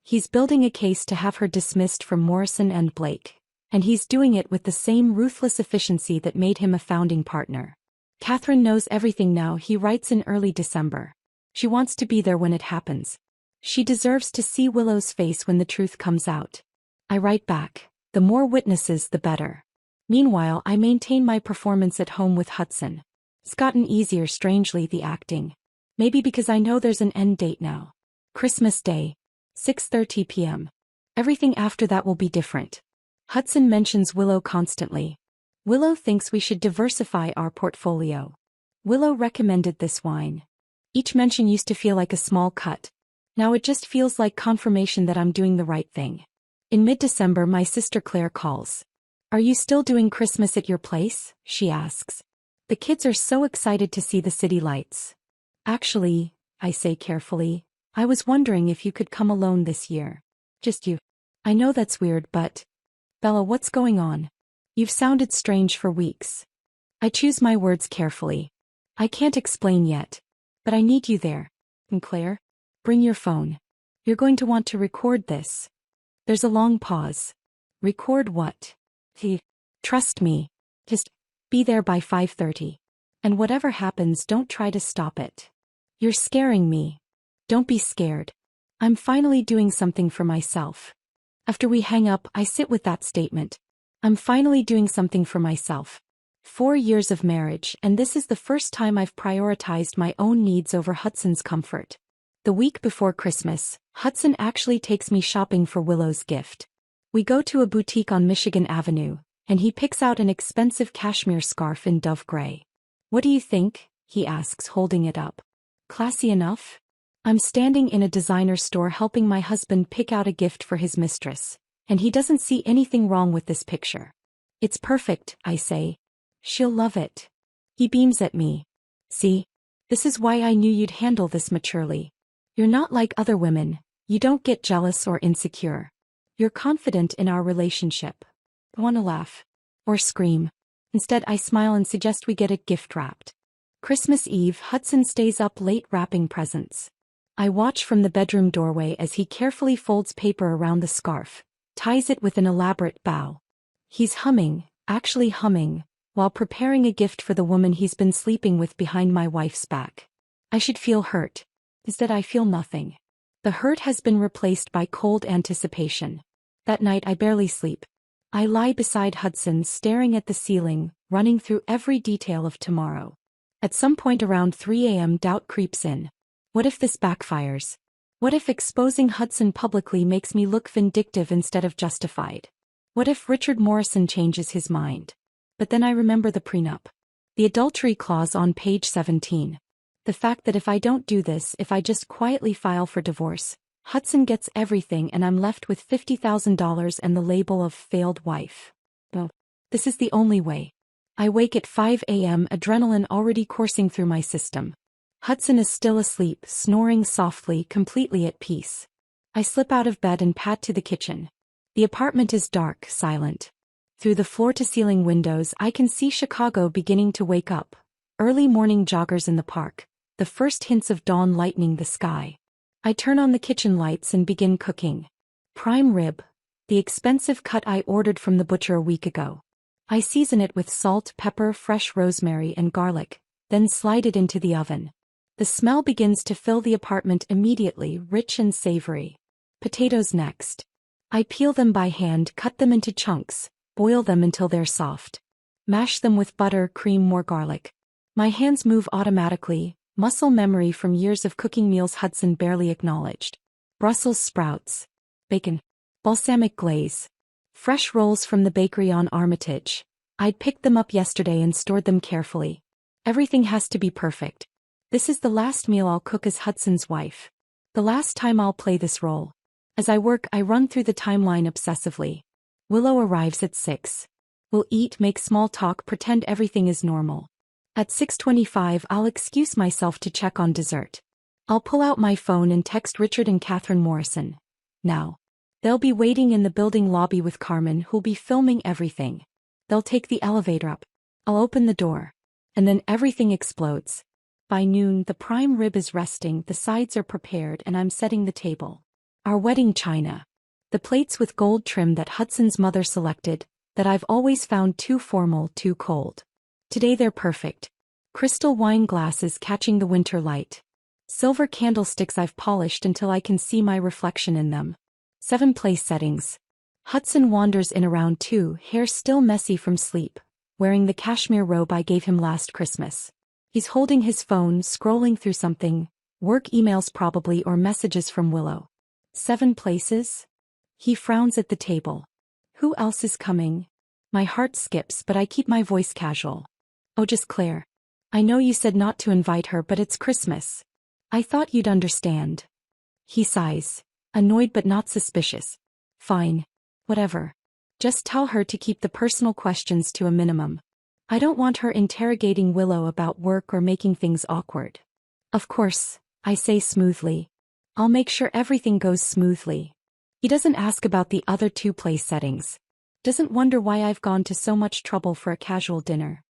He's building a case to have her dismissed from Morrison and Blake, and he's doing it with the same ruthless efficiency that made him a founding partner. Catherine knows everything now, he writes in early December. She wants to be there when it happens. She deserves to see Willow's face when the truth comes out. I write back, the more witnesses the better. Meanwhile, I maintain my performance at home with Hudson. It's gotten easier, strangely, the acting. Maybe because I know there's an end date now. Christmas Day. 6:30 p.m. Everything after that will be different. Hudson mentions Willow constantly. Willow thinks we should diversify our portfolio. Willow recommended this wine. Each mention used to feel like a small cut. Now it just feels like confirmation that I'm doing the right thing. In mid-December, my sister Claire calls. Are you still doing Christmas at your place? She asks. The kids are so excited to see the city lights. Actually, I say carefully, I was wondering if you could come alone this year. Just you. I know that's weird, but... Bella, what's going on? You've sounded strange for weeks. I choose my words carefully. I can't explain yet. But I need you there. And Claire? Bring your phone. You're going to want to record this. There's a long pause. Record what? Trust me. Just be there by 5:30. And whatever happens, don't try to stop it. You're scaring me. Don't be scared. I'm finally doing something for myself. After we hang up, I sit with that statement. I'm finally doing something for myself. 4 years of marriage, and this is the first time I've prioritized my own needs over Hudson's comfort. The week before Christmas, Hudson actually takes me shopping for Willow's gift. We go to a boutique on Michigan Avenue, and he picks out an expensive cashmere scarf in dove gray. What do you think? He asks, holding it up. Classy enough? I'm standing in a designer store helping my husband pick out a gift for his mistress, and he doesn't see anything wrong with this picture. It's perfect, I say. She'll love it. He beams at me. See? This is why I knew you'd handle this maturely. You're not like other women. You don't get jealous or insecure. You're confident in our relationship. I want to laugh. Or scream. Instead, I smile and suggest we get it gift wrapped. Christmas Eve, Hudson stays up late wrapping presents. I watch from the bedroom doorway as he carefully folds paper around the scarf, ties it with an elaborate bow. He's humming, actually humming, while preparing a gift for the woman he's been sleeping with behind my wife's back. I should feel hurt. Instead, I feel nothing. The hurt has been replaced by cold anticipation. That night, I barely sleep. I lie beside Hudson, staring at the ceiling, running through every detail of tomorrow. At some point around 3 a.m., doubt creeps in. What if this backfires? What if exposing Hudson publicly makes me look vindictive instead of justified? What if Richard Morrison changes his mind? But then I remember the prenup. The adultery clause on page 17. The fact that if I don't do this, if I just quietly file for divorce, Hudson gets everything and I'm left with $50,000 and the label of failed wife. Oh, this is the only way. I wake at 5 a.m., adrenaline already coursing through my system. Hudson is still asleep, snoring softly, completely at peace. I slip out of bed and pad to the kitchen. The apartment is dark, silent. Through the floor-to-ceiling windows, I can see Chicago beginning to wake up. Early morning joggers in the park, the first hints of dawn lightening the sky. I turn on the kitchen lights and begin cooking. Prime rib, the expensive cut I ordered from the butcher a week ago. I season it with salt, pepper, fresh rosemary, and garlic, then slide it into the oven. The smell begins to fill the apartment immediately, rich and savory. Potatoes next. I peel them by hand, cut them into chunks, boil them until they're soft. Mash them with butter, cream, more garlic. My hands move automatically, muscle memory from years of cooking meals Hudson barely acknowledged. Brussels sprouts. Bacon. Balsamic glaze. Fresh rolls from the bakery on Armitage. I'd picked them up yesterday and stored them carefully. Everything has to be perfect. This is the last meal I'll cook as Hudson's wife. The last time I'll play this role. As I work, I run through the timeline obsessively. Willow arrives at 6. We'll eat, make small talk, pretend everything is normal. At 6:25, I'll excuse myself to check on dessert. I'll pull out my phone and text Richard and Catherine Morrison. Now. They'll be waiting in the building lobby with Carmen, who'll be filming everything. They'll take the elevator up. I'll open the door. And then everything explodes. By noon, the prime rib is resting, the sides are prepared, and I'm setting the table. Our wedding china. The plates with gold trim that Hudson's mother selected, that I've always found too formal, too cold. Today they're perfect. Crystal wine glasses catching the winter light. Silver candlesticks I've polished until I can see my reflection in them. 7 place settings. Hudson wanders in around 2, hair still messy from sleep, wearing the cashmere robe I gave him last Christmas. He's holding his phone, scrolling through something, work emails probably or messages from Willow. 7 places? He frowns at the table. Who else is coming? My heart skips, but I keep my voice casual. Oh, just Claire. I know you said not to invite her, but it's Christmas. I thought you'd understand. He sighs, annoyed but not suspicious. Fine. Whatever. Just tell her to keep the personal questions to a minimum. I don't want her interrogating Willow about work or making things awkward. Of course, I say smoothly. I'll make sure everything goes smoothly. He doesn't ask about the other 2 place settings. Doesn't wonder why I've gone to so much trouble for a casual dinner.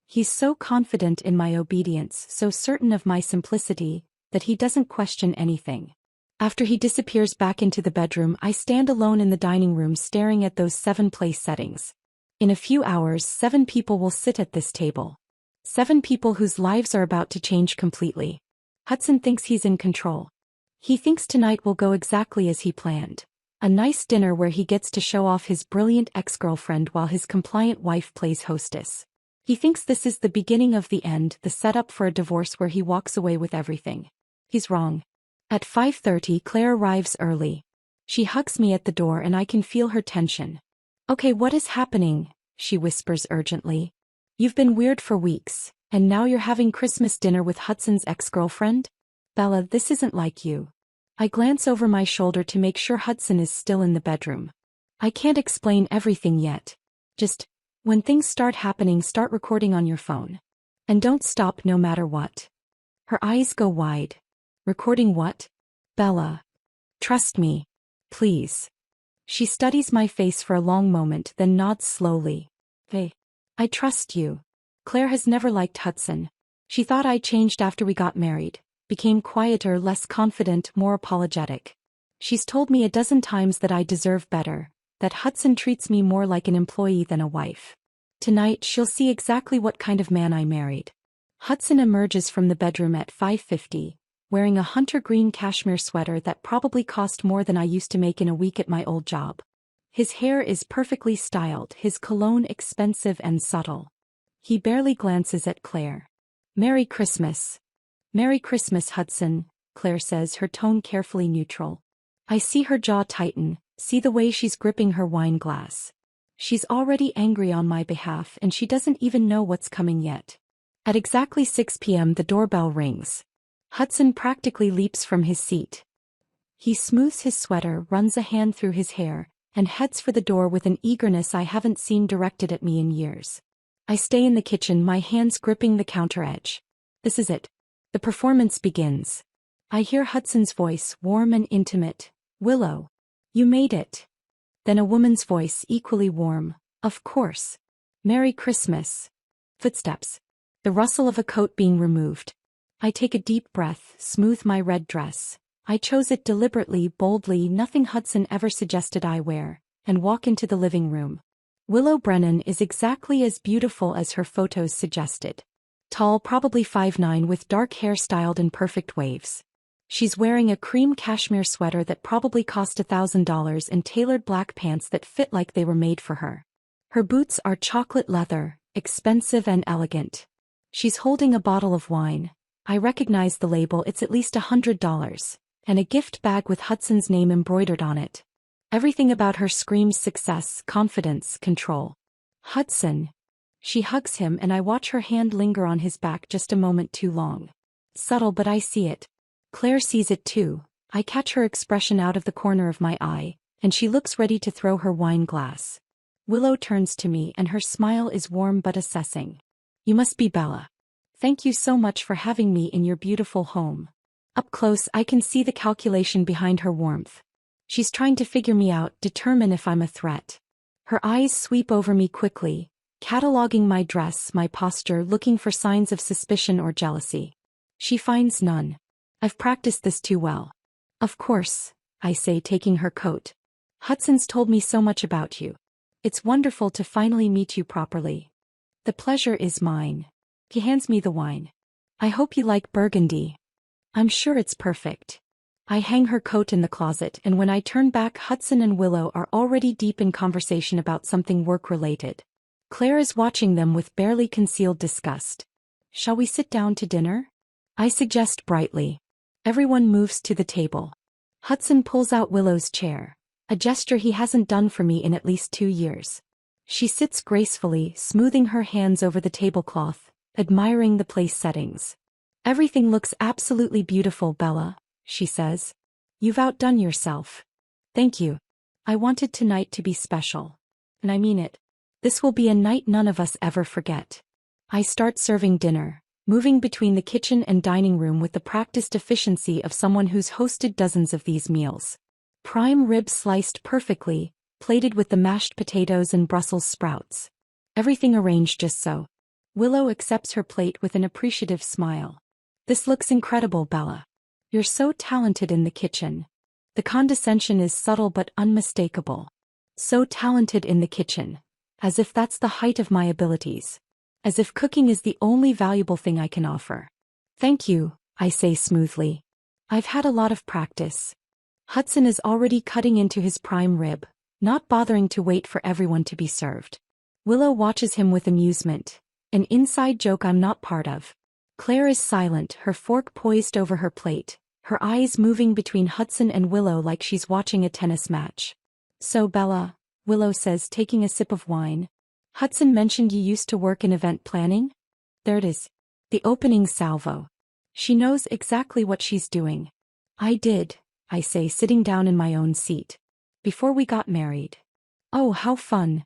He's so confident in my obedience, so certain of my simplicity, that he doesn't question anything. After he disappears back into the bedroom, I stand alone in the dining room staring at those 7 place settings. In a few hours, 7 people will sit at this table. 7 people whose lives are about to change completely. Hudson thinks he's in control. He thinks tonight will go exactly as he planned. A nice dinner where he gets to show off his brilliant ex-girlfriend while his compliant wife plays hostess. He thinks this is the beginning of the end, the setup for a divorce where he walks away with everything. He's wrong. At 5:30, Claire arrives early. She hugs me at the door and I can feel her tension. Okay, what is happening? She whispers urgently. You've been weird for weeks, and now you're having Christmas dinner with Hudson's ex-girlfriend? Bella, this isn't like you. I glance over my shoulder to make sure Hudson is still in the bedroom. I can't explain everything yet. Just, when things start happening, start recording on your phone. And don't stop no matter what. Her eyes go wide. Recording what? Bella. Trust me. Please. She studies my face for a long moment, then nods slowly. Hey. I trust you. Claire has never liked Hudson. She thought I changed after we got married, became quieter, less confident, more apologetic. She's told me a dozen times that I deserve better, that Hudson treats me more like an employee than a wife. Tonight she'll see exactly what kind of man I married. Hudson emerges from the bedroom at 5:50, wearing a hunter green cashmere sweater that probably cost more than I used to make in a week at my old job. His hair is perfectly styled, his cologne expensive and subtle. He barely glances at Claire. Merry Christmas. Merry Christmas, Hudson, Claire says, her tone carefully neutral. I see her jaw tighten, see the way she's gripping her wine glass. She's already angry on my behalf and she doesn't even know what's coming yet. At exactly 6 p.m. the doorbell rings. Hudson practically leaps from his seat. He smooths his sweater, runs a hand through his hair, and heads for the door with an eagerness I haven't seen directed at me in years. I stay in the kitchen, my hands gripping the counter edge. This is it. The performance begins. I hear Hudson's voice, warm and intimate. Willow. You made it. Then a woman's voice, equally warm. Of course. Merry Christmas. Footsteps. The rustle of a coat being removed. I take a deep breath, smooth my red dress. I chose it deliberately, boldly, nothing Hudson ever suggested I wear, and walk into the living room. Willow Brennan is exactly as beautiful as her photos suggested. Tall, probably 5'9", with dark hair styled in perfect waves. She's wearing a cream cashmere sweater that probably cost $1,000 and tailored black pants that fit like they were made for her. Her boots are chocolate leather, expensive and elegant. She's holding a bottle of wine. I recognize the label, it's at least $100, and a gift bag with Hudson's name embroidered on it. Everything about her screams success, confidence, control. Hudson. She hugs him and I watch her hand linger on his back just a moment too long. Subtle, but I see it. Claire sees it too. I catch her expression out of the corner of my eye, and she looks ready to throw her wine glass. Willow turns to me and her smile is warm but assessing. You must be Bella. Thank you so much for having me in your beautiful home. Up close, I can see the calculation behind her warmth. She's trying to figure me out, determine if I'm a threat. Her eyes sweep over me quickly, cataloging my dress, my posture, looking for signs of suspicion or jealousy. She finds none. I've practiced this too well. Of course, I say, taking her coat. Hudson's told me so much about you. It's wonderful to finally meet you properly. The pleasure is mine. He hands me the wine. I hope you like Burgundy. I'm sure it's perfect. I hang her coat in the closet, and when I turn back, Hudson and Willow are already deep in conversation about something work-related. Claire is watching them with barely concealed disgust. Shall we sit down to dinner? I suggest brightly. Everyone moves to the table. Hudson pulls out Willow's chair, a gesture he hasn't done for me in at least 2 years. She sits gracefully, smoothing her hands over the tablecloth, admiring the place settings. Everything looks absolutely beautiful, Bella, she says. You've outdone yourself. Thank you. I wanted tonight to be special. And I mean it. This will be a night none of us ever forget. I start serving dinner, moving between the kitchen and dining room with the practiced efficiency of someone who's hosted dozens of these meals. Prime rib sliced perfectly, plated with the mashed potatoes and Brussels sprouts. Everything arranged just so. Willow accepts her plate with an appreciative smile. This looks incredible, Bella. You're so talented in the kitchen. The condescension is subtle but unmistakable. So talented in the kitchen. As if that's the height of my abilities. As if cooking is the only valuable thing I can offer. Thank you, I say smoothly. I've had a lot of practice. Hudson is already cutting into his prime rib, not bothering to wait for everyone to be served. Willow watches him with amusement, an inside joke I'm not part of. Claire is silent, her fork poised over her plate, her eyes moving between Hudson and Willow like she's watching a tennis match. So Bella, Willow says, taking a sip of wine. Hudson mentioned you used to work in event planning? There it is. The opening salvo. She knows exactly what she's doing. I did, I say, sitting down in my own seat. Before we got married. Oh, how fun.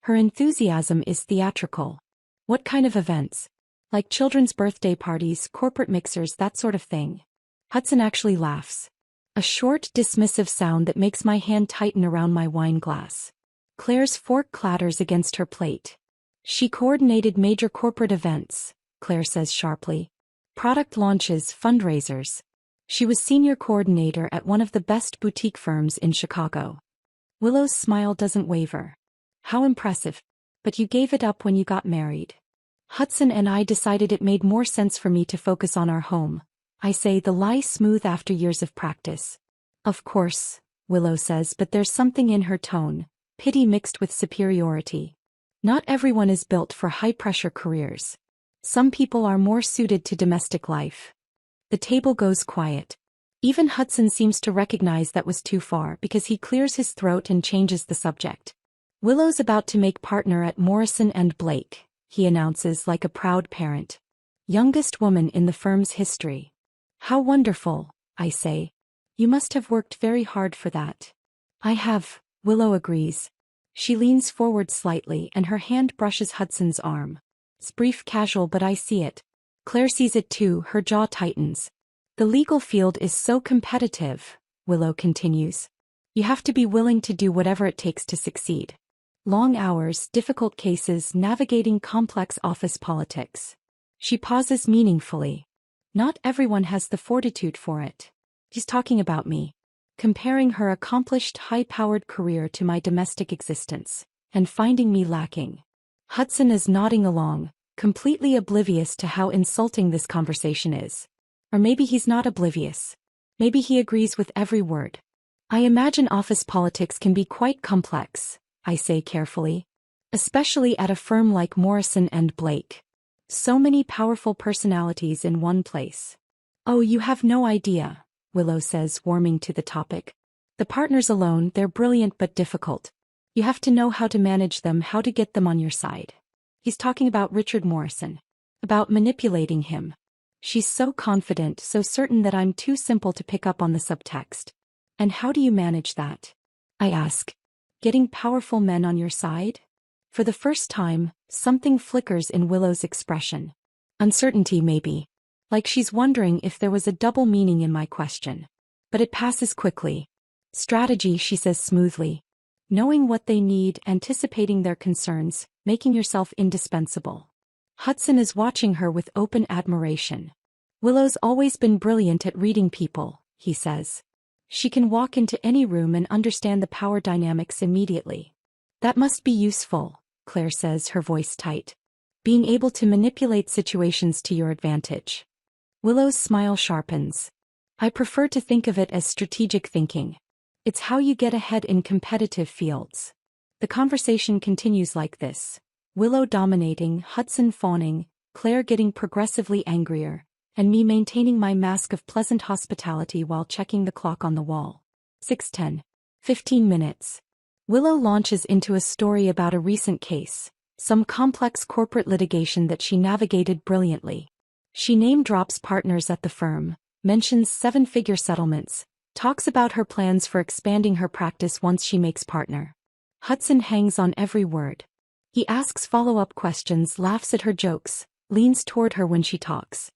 Her enthusiasm is theatrical. What kind of events? Like children's birthday parties, corporate mixers, that sort of thing. Hudson actually laughs. A short, dismissive sound that makes my hand tighten around my wine glass. Claire's fork clatters against her plate. She coordinated major corporate events, Claire says sharply. Product launches, fundraisers. She was senior coordinator at one of the best boutique firms in Chicago. Willow's smile doesn't waver. How impressive. But you gave it up when you got married. Hudson and I decided it made more sense for me to focus on our home. I say, the lie smooth after years of practice. Of course, Willow says, but there's something in her tone, pity mixed with superiority. Not everyone is built for high-pressure careers. Some people are more suited to domestic life. The table goes quiet. Even Hudson seems to recognize that was too far because he clears his throat and changes the subject. Willow's about to make partner at Morrison & Blake, he announces like a proud parent. Youngest woman in the firm's history. How wonderful, I say. You must have worked very hard for that. I have, Willow agrees. She leans forward slightly and her hand brushes Hudson's arm. It's brief, casual, but I see it. Claire sees it too, her jaw tightens. The legal field is so competitive, Willow continues. You have to be willing to do whatever it takes to succeed. Long hours, difficult cases, navigating complex office politics. She pauses meaningfully. Not everyone has the fortitude for it. She's talking about me. Comparing her accomplished, high-powered career to my domestic existence, and finding me lacking. Hudson is nodding along, completely oblivious to how insulting this conversation is. Or maybe he's not oblivious. Maybe he agrees with every word. I imagine office politics can be quite complex, I say carefully. Especially at a firm like Morrison & Blake. So many powerful personalities in one place. Oh, you have no idea, Willow says, warming to the topic. The partners alone, they're brilliant but difficult. You have to know how to manage them, how to get them on your side. He's talking about Richard Morrison. About manipulating him. She's so confident, so certain that I'm too simple to pick up on the subtext. And how do you manage that? I ask. Getting powerful men on your side? For the first time, something flickers in Willow's expression. Uncertainty, maybe. Like she's wondering if there was a double meaning in my question. But it passes quickly. Strategy, she says smoothly. Knowing what they need, anticipating their concerns, making yourself indispensable. Hudson is watching her with open admiration. Willow's always been brilliant at reading people, he says. She can walk into any room and understand the power dynamics immediately. That must be useful, Claire says, her voice tight. Being able to manipulate situations to your advantage. Willow's smile sharpens. I prefer to think of it as strategic thinking. It's how you get ahead in competitive fields. The conversation continues like this. Willow dominating, Hudson fawning, Claire getting progressively angrier, and me maintaining my mask of pleasant hospitality while checking the clock on the wall. 6:10. 15 minutes. Willow launches into a story about a recent case, some complex corporate litigation that she navigated brilliantly. She name-drops partners at the firm, mentions 7-figure settlements, talks about her plans for expanding her practice once she makes partner. Hudson hangs on every word. He asks follow-up questions, laughs at her jokes, leans toward her when she talks.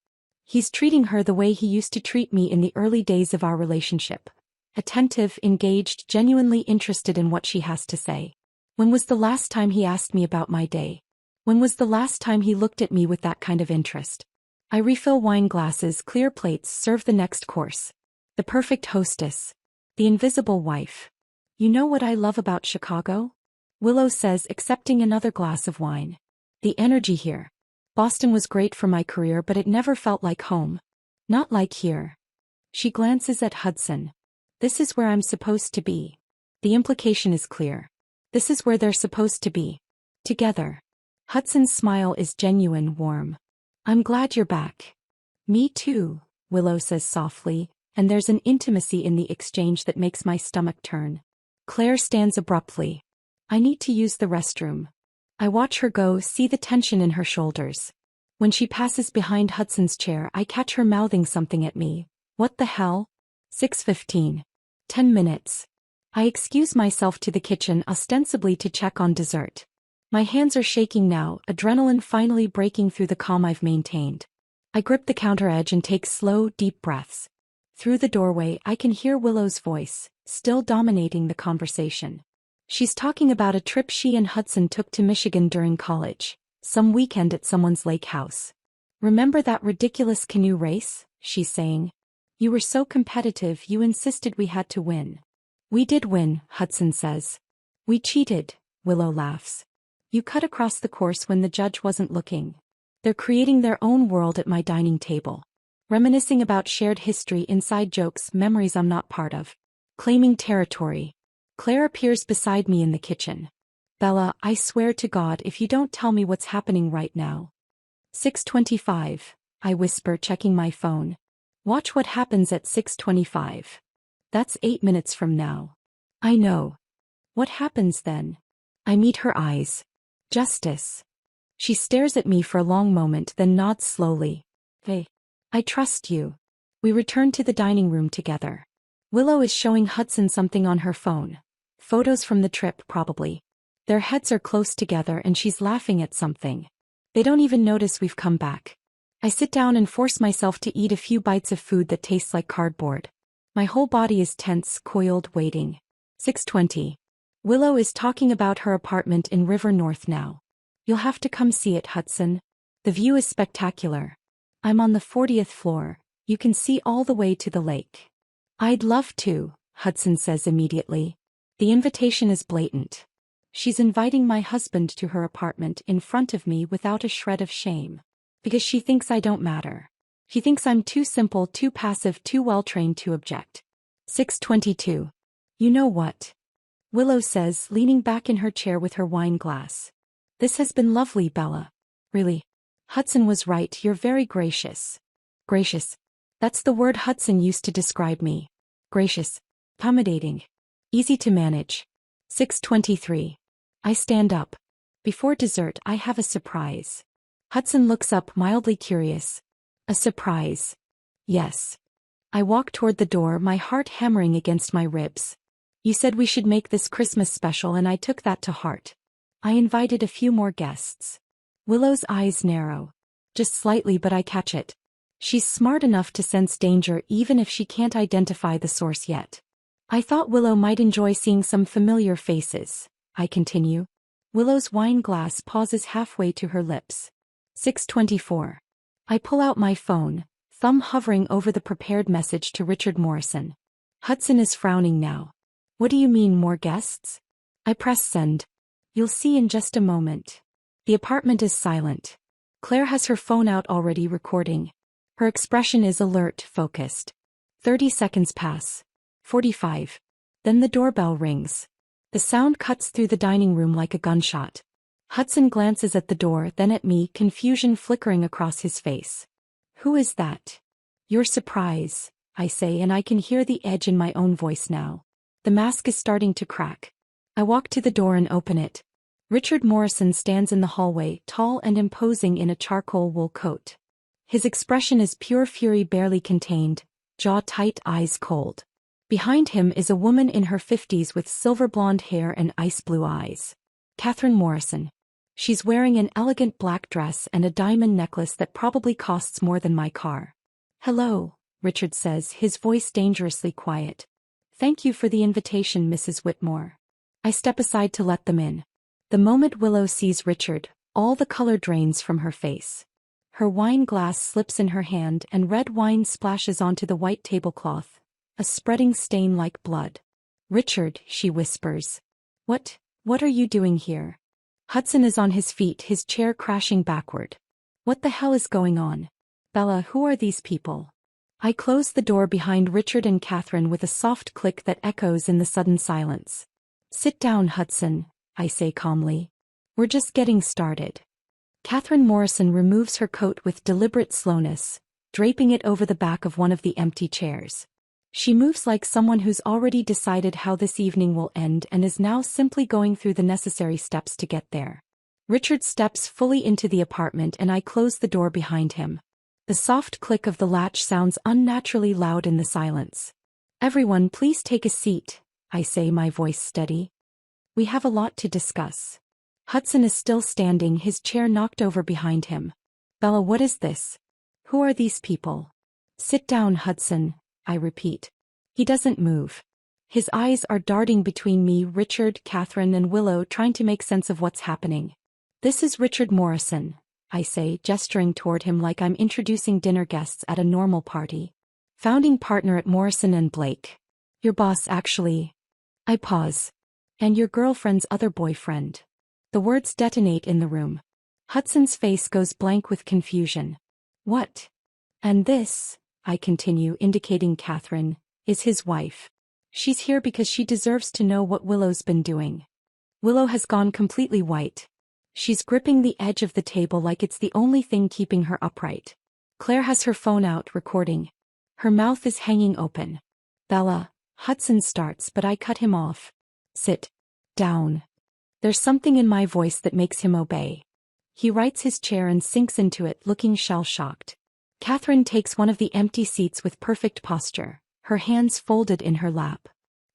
He's treating her the way he used to treat me in the early days of our relationship. Attentive, engaged, genuinely interested in what she has to say. When was the last time he asked me about my day? When was the last time he looked at me with that kind of interest? I refill wine glasses, clear plates, serve the next course. The perfect hostess. The invisible wife. You know what I love about Chicago? Willow says, accepting another glass of wine. The energy here. Boston was great for my career, but it never felt like home. Not like here. She glances at Hudson. This is where I'm supposed to be. The implication is clear. This is where they're supposed to be. Together. Hudson's smile is genuine, warm. I'm glad you're back. Me too, Willow says softly, and there's an intimacy in the exchange that makes my stomach turn. Claire stands abruptly. I need to use the restroom. I watch her go, see the tension in her shoulders. When she passes behind Hudson's chair, I catch her mouthing something at me. What the hell? 6:15. 10 minutes. I excuse myself to the kitchen, ostensibly to check on dessert. My hands are shaking now, adrenaline finally breaking through the calm I've maintained. I grip the counter edge and take slow, deep breaths. Through the doorway, I can hear Willow's voice, still dominating the conversation. She's talking about a trip she and Hudson took to Michigan during college, some weekend at someone's lake house. Remember that ridiculous canoe race? She's saying. You were so competitive, you insisted we had to win. We did win, Hudson says. We cheated, Willow laughs. You cut across the course when the judge wasn't looking. They're creating their own world at my dining table. Reminiscing about shared history, inside jokes, memories I'm not part of. Claiming territory. Claire appears beside me in the kitchen. Bella, I swear to God if you don't tell me what's happening right now. 6:25, I whisper, checking my phone. Watch what happens at 6:25. That's 8 minutes from now. I know. What happens then? I meet her eyes. Justice. She stares at me for a long moment, then nods slowly. Hey. I trust you. We return to the dining room together. Willow is showing Hudson something on her phone. Photos from the trip, probably. Their heads are close together and she's laughing at something. They don't even notice we've come back. I sit down and force myself to eat a few bites of food that tastes like cardboard. My whole body is tense, coiled, waiting. 6:20. Willow is talking about her apartment in River North now. You'll have to come see it, Hudson. The view is spectacular. I'm on the 40th floor. You can see all the way to the lake. I'd love to, Hudson says immediately. The invitation is blatant. She's inviting my husband to her apartment in front of me without a shred of shame. Because she thinks I don't matter. She thinks I'm too simple, too passive, too well-trained to object. 6:22. You know what? Willow says, leaning back in her chair with her wine glass. This has been lovely, Bella. Really. Hudson was right, you're very gracious. Gracious. That's the word Hudson used to describe me. Gracious. Accommodating. Easy to manage. 6:23. I stand up. Before dessert, I have a surprise. Hudson looks up, mildly curious. A surprise. Yes. I walk toward the door, my heart hammering against my ribs. You said we should make this Christmas special and I took that to heart. I invited a few more guests. Willow's eyes narrow. Just slightly, but I catch it. She's smart enough to sense danger even if she can't identify the source yet. I thought Willow might enjoy seeing some familiar faces, I continue. Willow's wine glass pauses halfway to her lips. 6:24. I pull out my phone, thumb hovering over the prepared message to Richard Morrison. Hudson is frowning now. What do you mean, more guests? I press send. You'll see in just a moment. The apartment is silent. Claire has her phone out already recording. Her expression is alert, focused. 30 seconds pass. 45. Then the doorbell rings. The sound cuts through the dining room like a gunshot. Hudson glances at the door, then at me, confusion flickering across his face. Who is that? Your surprise, I say, and I can hear the edge in my own voice now. The mask is starting to crack. I walk to the door and open it. Richard Morrison stands in the hallway, tall and imposing in a charcoal wool coat. His expression is pure fury, barely contained, jaw tight, eyes cold. Behind him is a woman in her 50s with silver blonde hair and ice blue eyes. Catherine Morrison. She's wearing an elegant black dress and a diamond necklace that probably costs more than my car. Hello, Richard says, his voice dangerously quiet. Thank you for the invitation, Mrs. Whitmore. I step aside to let them in. The moment Willow sees Richard, all the color drains from her face. Her wine glass slips in her hand and red wine splashes onto the white tablecloth, a spreading stain like blood. Richard, she whispers. What are you doing here? Hudson is on his feet, his chair crashing backward. What the hell is going on? Bella, who are these people? I close the door behind Richard and Catherine with a soft click that echoes in the sudden silence. Sit down, Hudson, I say calmly. We're just getting started. Catherine Morrison removes her coat with deliberate slowness, draping it over the back of one of the empty chairs. She moves like someone who's already decided how this evening will end and is now simply going through the necessary steps to get there. Richard steps fully into the apartment and I close the door behind him. The soft click of the latch sounds unnaturally loud in the silence. Everyone, please take a seat, I say, my voice steady. We have a lot to discuss. Hudson is still standing, his chair knocked over behind him. Bella, what is this? Who are these people? Sit down, Hudson, I repeat. He doesn't move. His eyes are darting between me, Richard, Catherine, and Willow, trying to make sense of what's happening. This is Richard Morrison, I say, gesturing toward him like I'm introducing dinner guests at a normal party. Founding partner at Morrison and Blake. Your boss, actually. I pause. And your girlfriend's other boyfriend. The words detonate in the room. Hudson's face goes blank with confusion. What? And this, I continue, indicating Catherine, is his wife. She's here because she deserves to know what Willow's been doing. Willow has gone completely white. She's gripping the edge of the table like it's the only thing keeping her upright. Claire has her phone out, recording. Her mouth is hanging open. Bella, Hudson starts, but I cut him off. Sit down. There's something in my voice that makes him obey. He rights his chair and sinks into it, looking shell-shocked. Catherine takes one of the empty seats with perfect posture, her hands folded in her lap.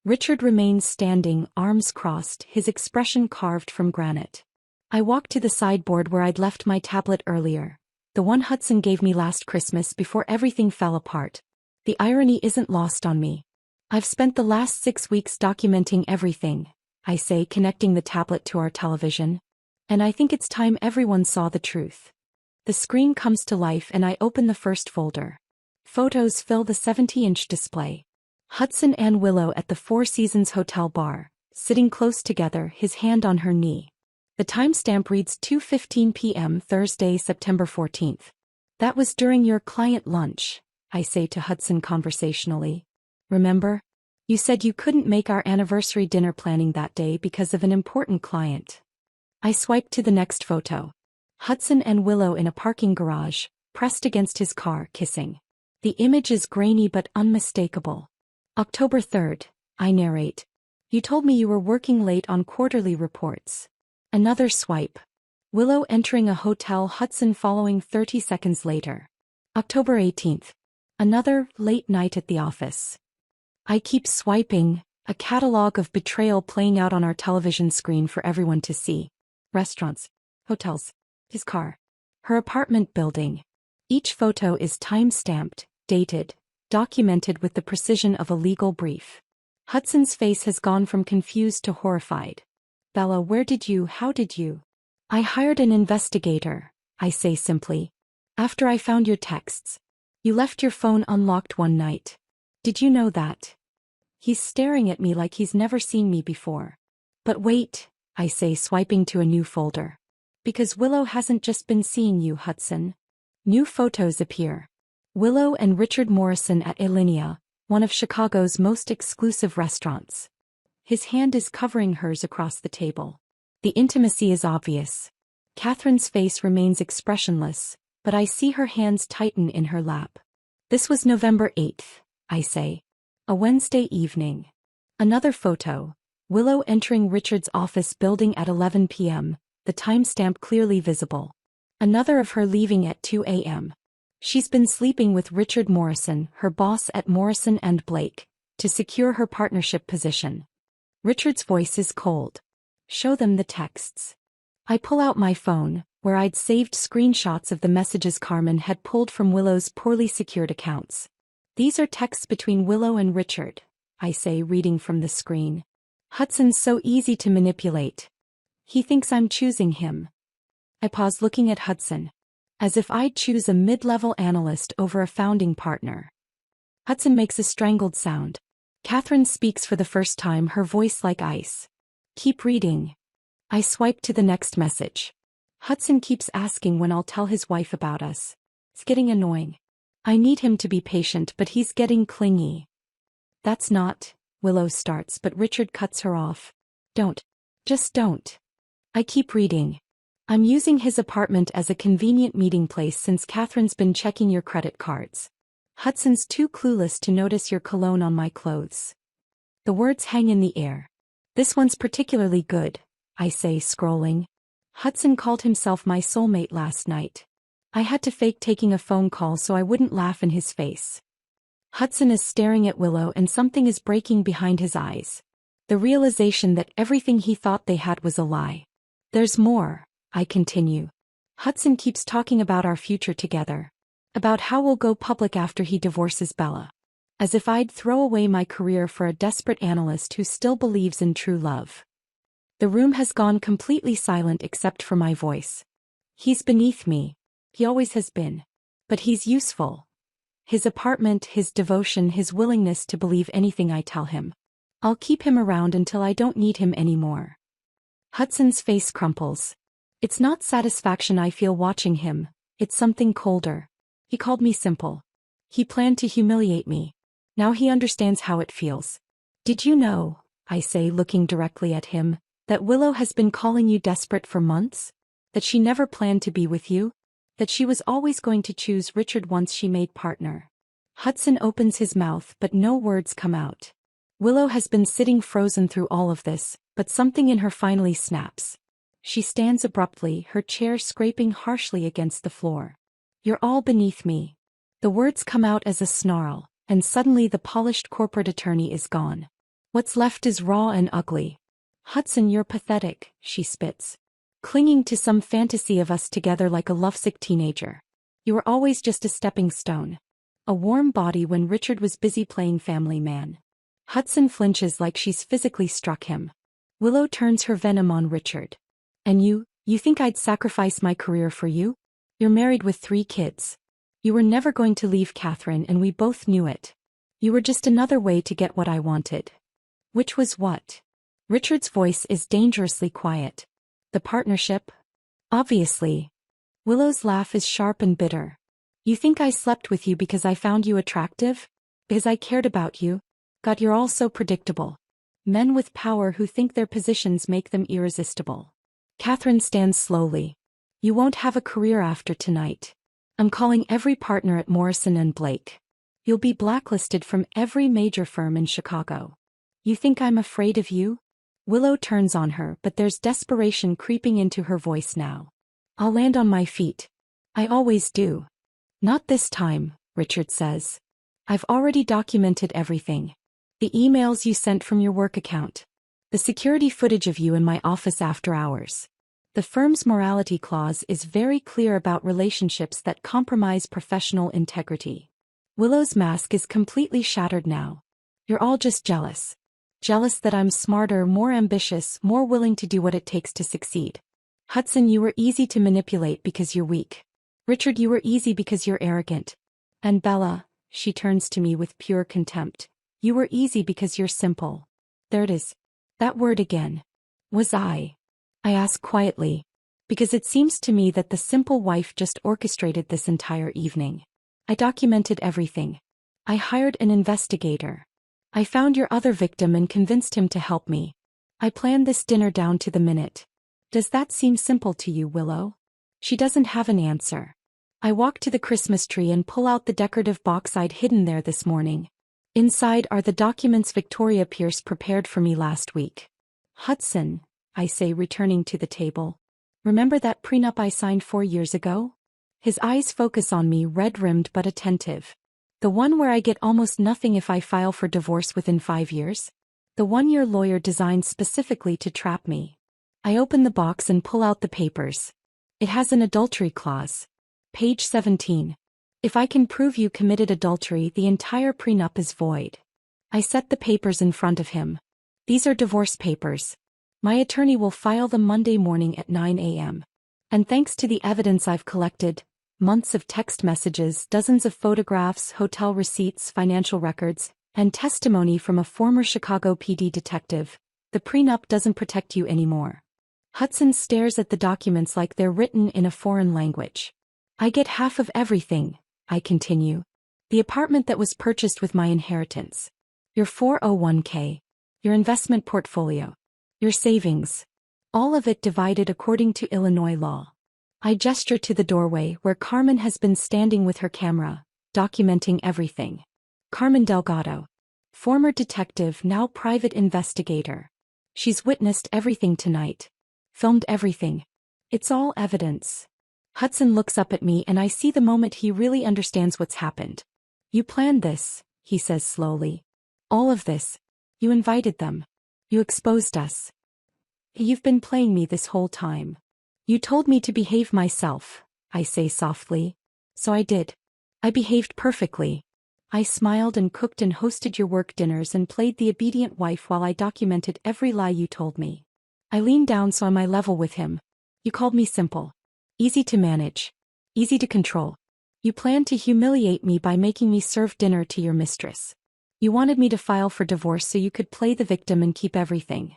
Richard remains standing, arms crossed, his expression carved from granite. I walk to the sideboard where I'd left my tablet earlier, the one Hudson gave me last Christmas before everything fell apart. The irony isn't lost on me. I've spent the last 6 weeks documenting everything, I say, connecting the tablet to our television. And I think it's time everyone saw the truth. The screen comes to life and I open the first folder. Photos fill the 70-inch display. Hudson and Willow at the Four Seasons Hotel bar, sitting close together, his hand on her knee. The timestamp reads 2:15 p.m. Thursday, September 14th. That was during your client lunch, I say to Hudson conversationally. Remember? You said you couldn't make our anniversary dinner planning that day because of an important client. I swipe to the next photo. Hudson and Willow in a parking garage, pressed against his car, kissing. The image is grainy but unmistakable. October 3rd, I narrate. You told me you were working late on quarterly reports. Another swipe. Willow entering a hotel, Hudson following 30 seconds later. October 18th. Another late night at the office. I keep swiping, a catalog of betrayal playing out on our television screen for everyone to see. Restaurants, hotels, his car, her apartment building. Each photo is time-stamped, dated, documented with the precision of a legal brief. Hudson's face has gone from confused to horrified. Bella, how did you? I hired an investigator, I say simply. After I found your texts. You left your phone unlocked one night. Did you know that? He's staring at me like he's never seen me before. But wait, I say, swiping to a new folder. Because Willow hasn't just been seeing you, Hudson. New photos appear. Willow and Richard Morrison at Alinea, one of Chicago's most exclusive restaurants. His hand is covering hers across the table. The intimacy is obvious. Catherine's face remains expressionless, but I see her hands tighten in her lap. This was November 8th, I say. A Wednesday evening. Another photo. Willow entering Richard's office building at 11 p.m., the timestamp clearly visible. Another of her leaving at 2 a.m. She's been sleeping with Richard Morrison, her boss at Morrison & Blake, to secure her partnership position. Richard's voice is cold. Show them the texts. I pull out my phone, where I'd saved screenshots of the messages Carmen had pulled from Willow's poorly secured accounts. These are texts between Willow and Richard, I say, reading from the screen. Hudson's so easy to manipulate. He thinks I'm choosing him. I pause, looking at Hudson. As if I'd choose a mid-level analyst over a founding partner. Hudson makes a strangled sound. Catherine speaks for the first time, her voice like ice. Keep reading. I swipe to the next message. Hudson keeps asking when I'll tell his wife about us. It's getting annoying. I need him to be patient, but he's getting clingy. That's not, Willow starts, but Richard cuts her off. Don't. Just don't. I keep reading. I'm using his apartment as a convenient meeting place since Catherine's been checking your credit cards. Hudson's too clueless to notice your cologne on my clothes. The words hang in the air. This one's particularly good, I say, scrolling. Hudson called himself my soulmate last night. I had to fake taking a phone call so I wouldn't laugh in his face. Hudson is staring at Willow and something is breaking behind his eyes. The realization that everything he thought they had was a lie. There's more, I continue. Hudson keeps talking about our future together. About how we'll go public after he divorces Bella. As if I'd throw away my career for a desperate analyst who still believes in true love. The room has gone completely silent except for my voice. He's beneath me. He always has been. But he's useful. His apartment, his devotion, his willingness to believe anything I tell him. I'll keep him around until I don't need him anymore. Hudson's face crumples. It's not satisfaction I feel watching him, it's something colder. He called me simple. He planned to humiliate me. Now he understands how it feels. Did you know, I say, looking directly at him, that Willow has been calling you desperate for months? That she never planned to be with you? That she was always going to choose Richard once she made partner? Hudson opens his mouth but no words come out. Willow has been sitting frozen through all of this, but something in her finally snaps. She stands abruptly, her chair scraping harshly against the floor. You're all beneath me. The words come out as a snarl, and suddenly the polished corporate attorney is gone. What's left is raw and ugly. Hudson, you're pathetic, she spits. Clinging to some fantasy of us together like a lovesick teenager. You were always just a stepping stone. A warm body when Richard was busy playing family man. Hudson flinches like she's physically struck him. Willow turns her venom on Richard. And you think I'd sacrifice my career for you? You're married with 3 kids. You were never going to leave Catherine and we both knew it. You were just another way to get what I wanted. Which was what? Richard's voice is dangerously quiet. The partnership? Obviously. Willow's laugh is sharp and bitter. You think I slept with you because I found you attractive? Because I cared about you? God, you're all so predictable. Men with power who think their positions make them irresistible. Catherine stands slowly. You won't have a career after tonight. I'm calling every partner at Morrison & Blake. You'll be blacklisted from every major firm in Chicago. You think I'm afraid of you? Willow turns on her, but there's desperation creeping into her voice now. I'll land on my feet. I always do. Not this time, Richard says. I've already documented everything. The emails you sent from your work account. The security footage of you in my office after hours. The firm's morality clause is very clear about relationships that compromise professional integrity. Willow's mask is completely shattered now. You're all just jealous. Jealous that I'm smarter, more ambitious, more willing to do what it takes to succeed. Hudson, you were easy to manipulate because you're weak. Richard, you were easy because you're arrogant. And Bella, she turns to me with pure contempt, you were easy because you're simple. There it is. That word again. Was I ask quietly. Because it seems to me that the simple wife just orchestrated this entire evening. I documented everything. I hired an investigator. I found your other victim and convinced him to help me. I planned this dinner down to the minute. Does that seem simple to you, Willow? She doesn't have an answer. I walk to the Christmas tree and pull out the decorative box I'd hidden there this morning. Inside are the documents Victoria Pierce prepared for me last week. Hudson, I say, returning to the table. Remember that prenup I signed 4 years ago? His eyes focus on me, red-rimmed but attentive. The one where I get almost nothing if I file for divorce within 5 years? The one your lawyer designed specifically to trap me. I open the box and pull out the papers. It has an adultery clause. Page 17. If I can prove you committed adultery, the entire prenup is void. I set the papers in front of him. These are divorce papers. My attorney will file them Monday morning at 9 a.m. And thanks to the evidence I've collected, months of text messages, dozens of photographs, hotel receipts, financial records, and testimony from a former Chicago PD detective, the prenup doesn't protect you anymore. Hudson stares at the documents like they're written in a foreign language. I get half of everything, I continue. The apartment that was purchased with my inheritance. Your 401k. Your investment portfolio. Your savings. All of it divided according to Illinois law. I gesture to the doorway where Carmen has been standing with her camera, documenting everything. Carmen Delgado. Former detective, now private investigator. She's witnessed everything tonight. Filmed everything. It's all evidence. Hudson looks up at me and I see the moment he really understands what's happened. You planned this, he says slowly. All of this. You invited them. You exposed us. You've been playing me this whole time. You told me to behave myself, I say softly. So I did. I behaved perfectly. I smiled and cooked and hosted your work dinners and played the obedient wife while I documented every lie you told me. I leaned down so I'm eye level with him. You called me simple. Easy to manage. Easy to control. You planned to humiliate me by making me serve dinner to your mistress. You wanted me to file for divorce so you could play the victim and keep everything.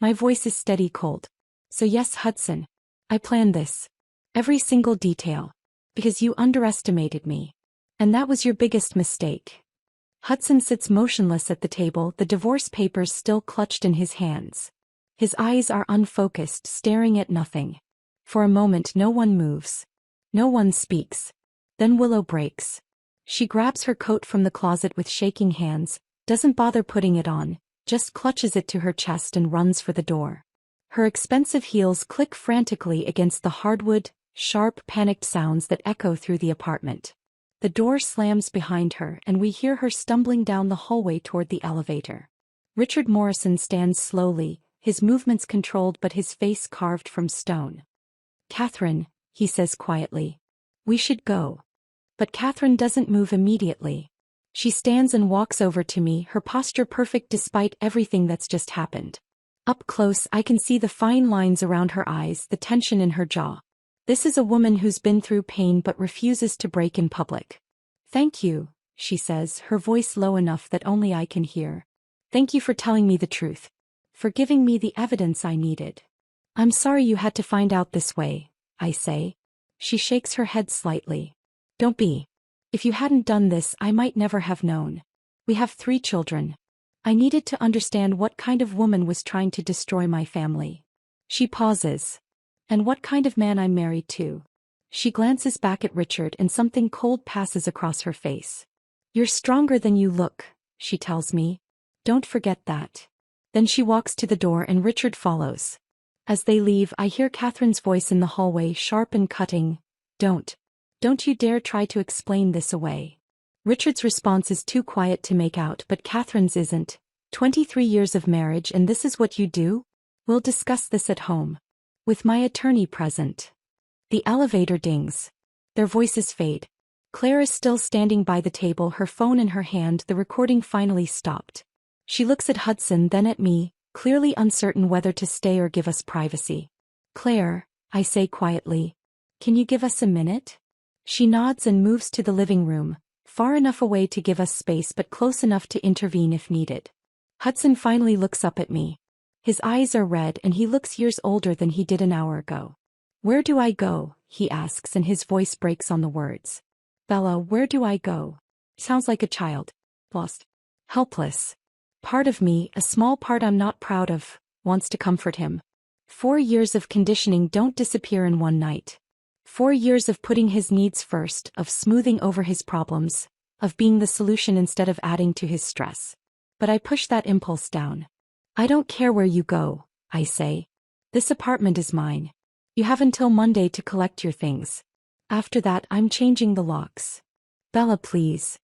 My voice is steady cold. So yes, Hudson. I planned this. Every single detail. Because you underestimated me. And that was your biggest mistake. Hudson sits motionless at the table, the divorce papers still clutched in his hands. His eyes are unfocused, staring at nothing. For a moment no one moves. No one speaks. Then Willow breaks. She grabs her coat from the closet with shaking hands, doesn't bother putting it on, just clutches it to her chest and runs for the door. Her expensive heels click frantically against the hardwood, sharp, panicked sounds that echo through the apartment. The door slams behind her and we hear her stumbling down the hallway toward the elevator. Richard Morrison stands slowly, his movements controlled but his face carved from stone. Catherine, he says quietly. We should go. But Catherine doesn't move immediately. She stands and walks over to me, her posture perfect despite everything that's just happened. Up close I can see the fine lines around her eyes, the tension in her jaw. This is a woman who's been through pain but refuses to break in public. Thank you, she says, her voice low enough that only I can hear. Thank you for telling me the truth. For giving me the evidence I needed. I'm sorry you had to find out this way, I say. She shakes her head slightly. Don't be. If you hadn't done this, I might never have known. We have 3 children. I needed to understand what kind of woman was trying to destroy my family. She pauses. And what kind of man I'm married to. She glances back at Richard and something cold passes across her face. You're stronger than you look, she tells me. Don't forget that. Then she walks to the door and Richard follows. As they leave, I hear Catherine's voice in the hallway, sharp and cutting. Don't you dare try to explain this away. Richard's response is too quiet to make out, but Catherine's isn't. 23 years of marriage and this is what you do? We'll discuss this at home. With my attorney present. The elevator dings. Their voices fade. Claire is still standing by the table, her phone in her hand. The recording finally stopped. She looks at Hudson, then at me, clearly uncertain whether to stay or give us privacy. Claire, I say quietly. Can you give us a minute? She nods and moves to the living room, far enough away to give us space but close enough to intervene if needed. Hudson finally looks up at me. His eyes are red and he looks years older than he did an hour ago. Where do I go? He asks and his voice breaks on the words. Bella, where do I go? Sounds like a child. Lost. Helpless. Part of me, a small part I'm not proud of, wants to comfort him. 4 years of conditioning don't disappear in one night. 4 years of putting his needs first, of smoothing over his problems, of being the solution instead of adding to his stress. But I push that impulse down. I don't care where you go, I say. This apartment is mine. You have until Monday to collect your things. After that, I'm changing the locks. Bella, please.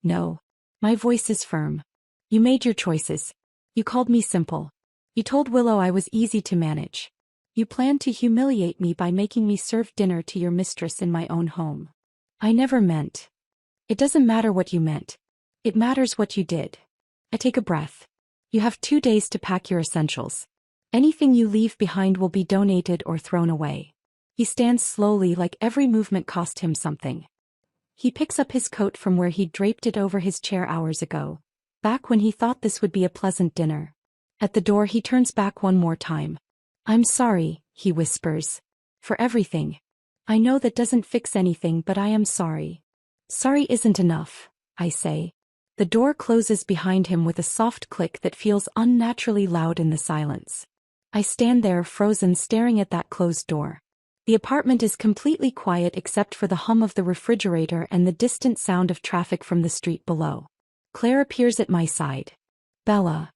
No. My voice is firm. You made your choices. You called me simple. You told Willow I was easy to manage. You planned to humiliate me by making me serve dinner to your mistress in my own home. I never meant. It doesn't matter what you meant. It matters what you did. I take a breath. You have 2 days to pack your essentials. Anything you leave behind will be donated or thrown away. He stands slowly, like every movement cost him something. He picks up his coat from where he draped it over his chair hours ago, back when he thought this would be a pleasant dinner. At the door he turns back one more time. I'm sorry, he whispers. For everything. I know that doesn't fix anything, but I am sorry. Sorry isn't enough, I say. The door closes behind him with a soft click that feels unnaturally loud in the silence. I stand there frozen, staring at that closed door. The apartment is completely quiet except for the hum of the refrigerator and the distant sound of traffic from the street below. Claire appears at my side. Bella.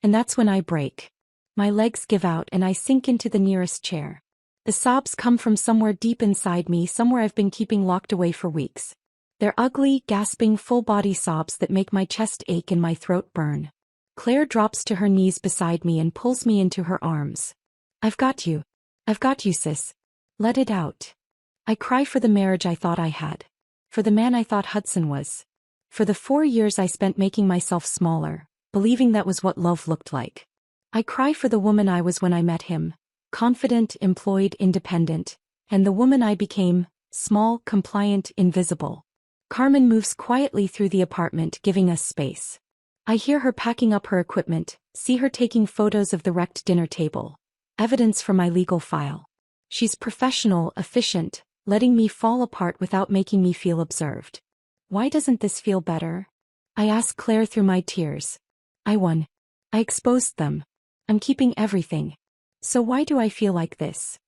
And that's when I break. My legs give out and I sink into the nearest chair. The sobs come from somewhere deep inside me, somewhere I've been keeping locked away for weeks. They're ugly, gasping, full-body sobs that make my chest ache and my throat burn. Claire drops to her knees beside me and pulls me into her arms. I've got you. I've got you, sis. Let it out. I cry for the marriage I thought I had. For the man I thought Hudson was. For the 4 years I spent making myself smaller, believing that was what love looked like. I cry for the woman I was when I met him, confident, employed, independent, and the woman I became, small, compliant, invisible. Carmen moves quietly through the apartment, giving us space. I hear her packing up her equipment, see her taking photos of the wrecked dinner table. Evidence for my legal file. She's professional, efficient, letting me fall apart without making me feel observed. Why doesn't this feel better? I ask Claire through my tears. I won. I exposed them. I'm keeping everything. So why do I feel like this?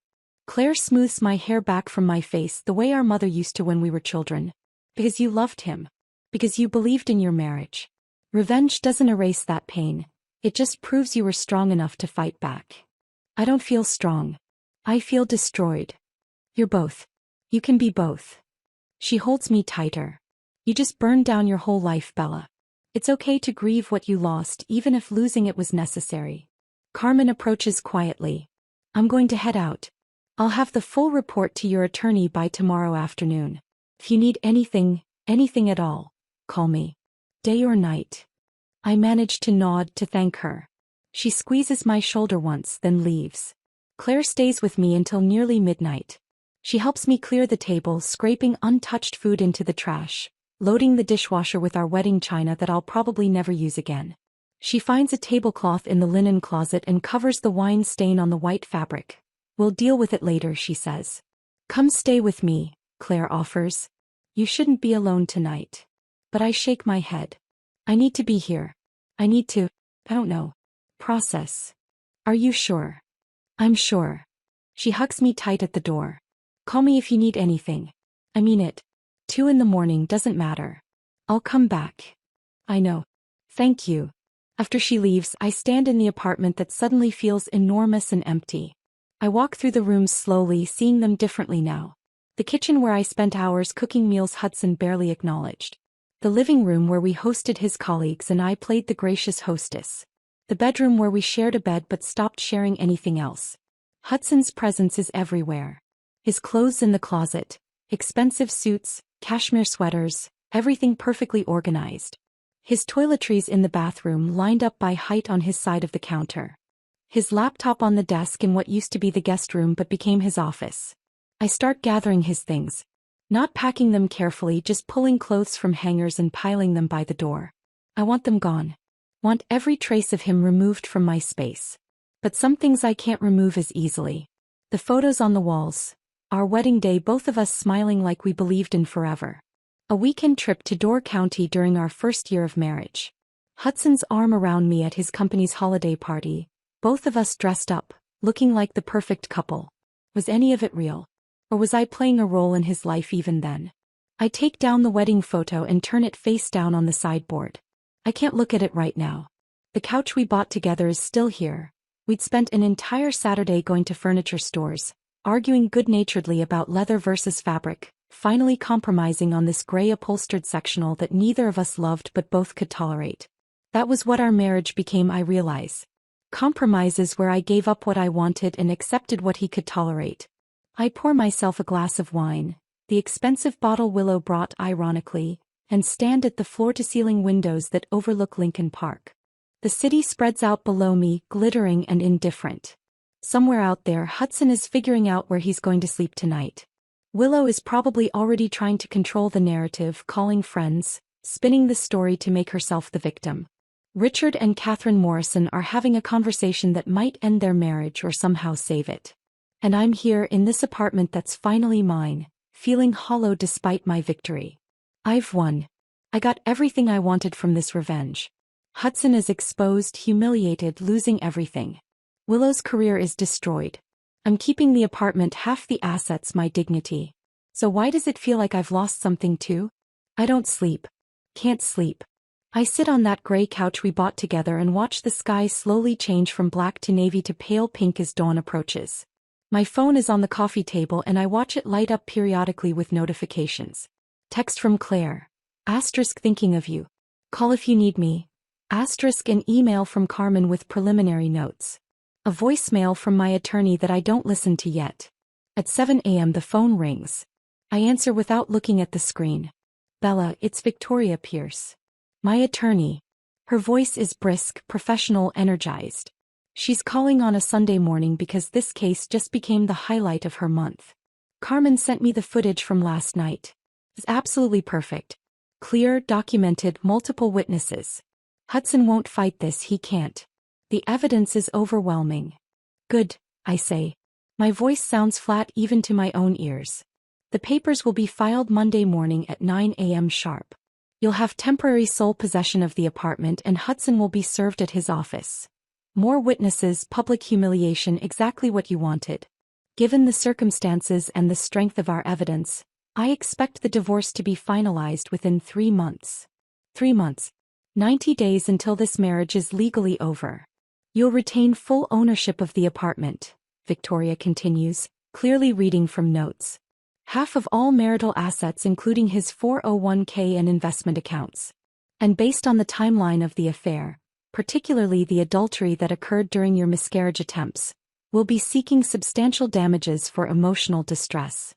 Claire smooths my hair back from my face the way our mother used to when we were children. Because you loved him. Because you believed in your marriage. Revenge doesn't erase that pain. It just proves you were strong enough to fight back. I don't feel strong. I feel destroyed. You're both. You can be both. She holds me tighter. You just burned down your whole life, Bella. It's okay to grieve what you lost, even if losing it was necessary. Carmen approaches quietly. I'm going to head out. I'll have the full report to your attorney by tomorrow afternoon. If you need anything at all, call me. Day or night. I manage to nod to thank her. She squeezes my shoulder once, then leaves. Claire stays with me until nearly midnight. She helps me clear the table, scraping untouched food into the trash, loading the dishwasher with our wedding china that I'll probably never use again. She finds a tablecloth in the linen closet and covers the wine stain on the white fabric. We'll deal with it later, she says. Come stay with me, Claire offers. You shouldn't be alone tonight. But I shake my head. I need to be here. I need to, I don't know, process. Are you sure? I'm sure. She hugs me tight at the door. Call me if you need anything. I mean it. 2 in the morning doesn't matter. I'll come back. I know. Thank you. After she leaves, I stand in the apartment that suddenly feels enormous and empty. I walk through the rooms slowly, seeing them differently now. The kitchen where I spent hours cooking meals Hudson barely acknowledged. The living room where we hosted his colleagues and I played the gracious hostess. The bedroom where we shared a bed but stopped sharing anything else. Hudson's presence is everywhere. His clothes in the closet, expensive suits, cashmere sweaters, everything perfectly organized. His toiletries in the bathroom lined up by height on his side of the counter. His laptop on the desk in what used to be the guest room but became his office. I start gathering his things. Not packing them carefully, just pulling clothes from hangers and piling them by the door. I want them gone. Want every trace of him removed from my space. But some things I can't remove as easily. The photos on the walls. Our wedding day, both of us smiling like we believed in forever. A weekend trip to Door County during our first year of marriage. Hudson's arm around me at his company's holiday party. Both of us dressed up, looking like the perfect couple. Was any of it real? Or was I playing a role in his life even then? I take down the wedding photo and turn it face down on the sideboard. I can't look at it right now. The couch we bought together is still here. We'd spent an entire Saturday going to furniture stores, arguing good-naturedly about leather versus fabric, finally compromising on this gray upholstered sectional that neither of us loved but both could tolerate. That was what our marriage became, I realize. Compromises where I gave up what I wanted and accepted what he could tolerate. I pour myself a glass of wine, the expensive bottle Willow brought ironically, and stand at the floor-to-ceiling windows that overlook Lincoln Park. The city spreads out below me, glittering and indifferent. Somewhere out there, Hudson is figuring out where he's going to sleep tonight. Willow is probably already trying to control the narrative, calling friends, spinning the story to make herself the victim. Richard and Catherine Morrison are having a conversation that might end their marriage or somehow save it. And I'm here in this apartment that's finally mine, feeling hollow despite my victory. I've won. I got everything I wanted from this revenge. Hudson is exposed, humiliated, losing everything. Willow's career is destroyed. I'm keeping the apartment, half the assets, my dignity. So why does it feel like I've lost something too? I don't sleep. Can't sleep. I sit on that gray couch we bought together and watch the sky slowly change from black to navy to pale pink as dawn approaches. My phone is on the coffee table and I watch it light up periodically with notifications. Text from Claire. Asterisk thinking of you. Call if you need me. Asterisk an email from Carmen with preliminary notes. A voicemail from my attorney that I don't listen to yet. At 7 a.m. the phone rings. I answer without looking at the screen. Bella, it's Victoria Pierce. My attorney. Her voice is brisk, professional, energized. She's calling on a Sunday morning because this case just became the highlight of her month. Carmen sent me the footage from last night. It's absolutely perfect. Clear, documented, multiple witnesses. Hudson won't fight this, he can't. The evidence is overwhelming. Good, I say. My voice sounds flat even to my own ears. The papers will be filed Monday morning at 9 a.m. sharp. You'll have temporary sole possession of the apartment and Hudson will be served at his office. More witnesses, public humiliation, exactly what you wanted. Given the circumstances and the strength of our evidence, I expect the divorce to be finalized within 3 months. 3 months. 90 days until this marriage is legally over. You'll retain full ownership of the apartment, Victoria continues, clearly reading from notes. Half of all marital assets including his 401k and investment accounts. And based on the timeline of the affair, particularly the adultery that occurred during your miscarriage attempts, we'll be seeking substantial damages for emotional distress.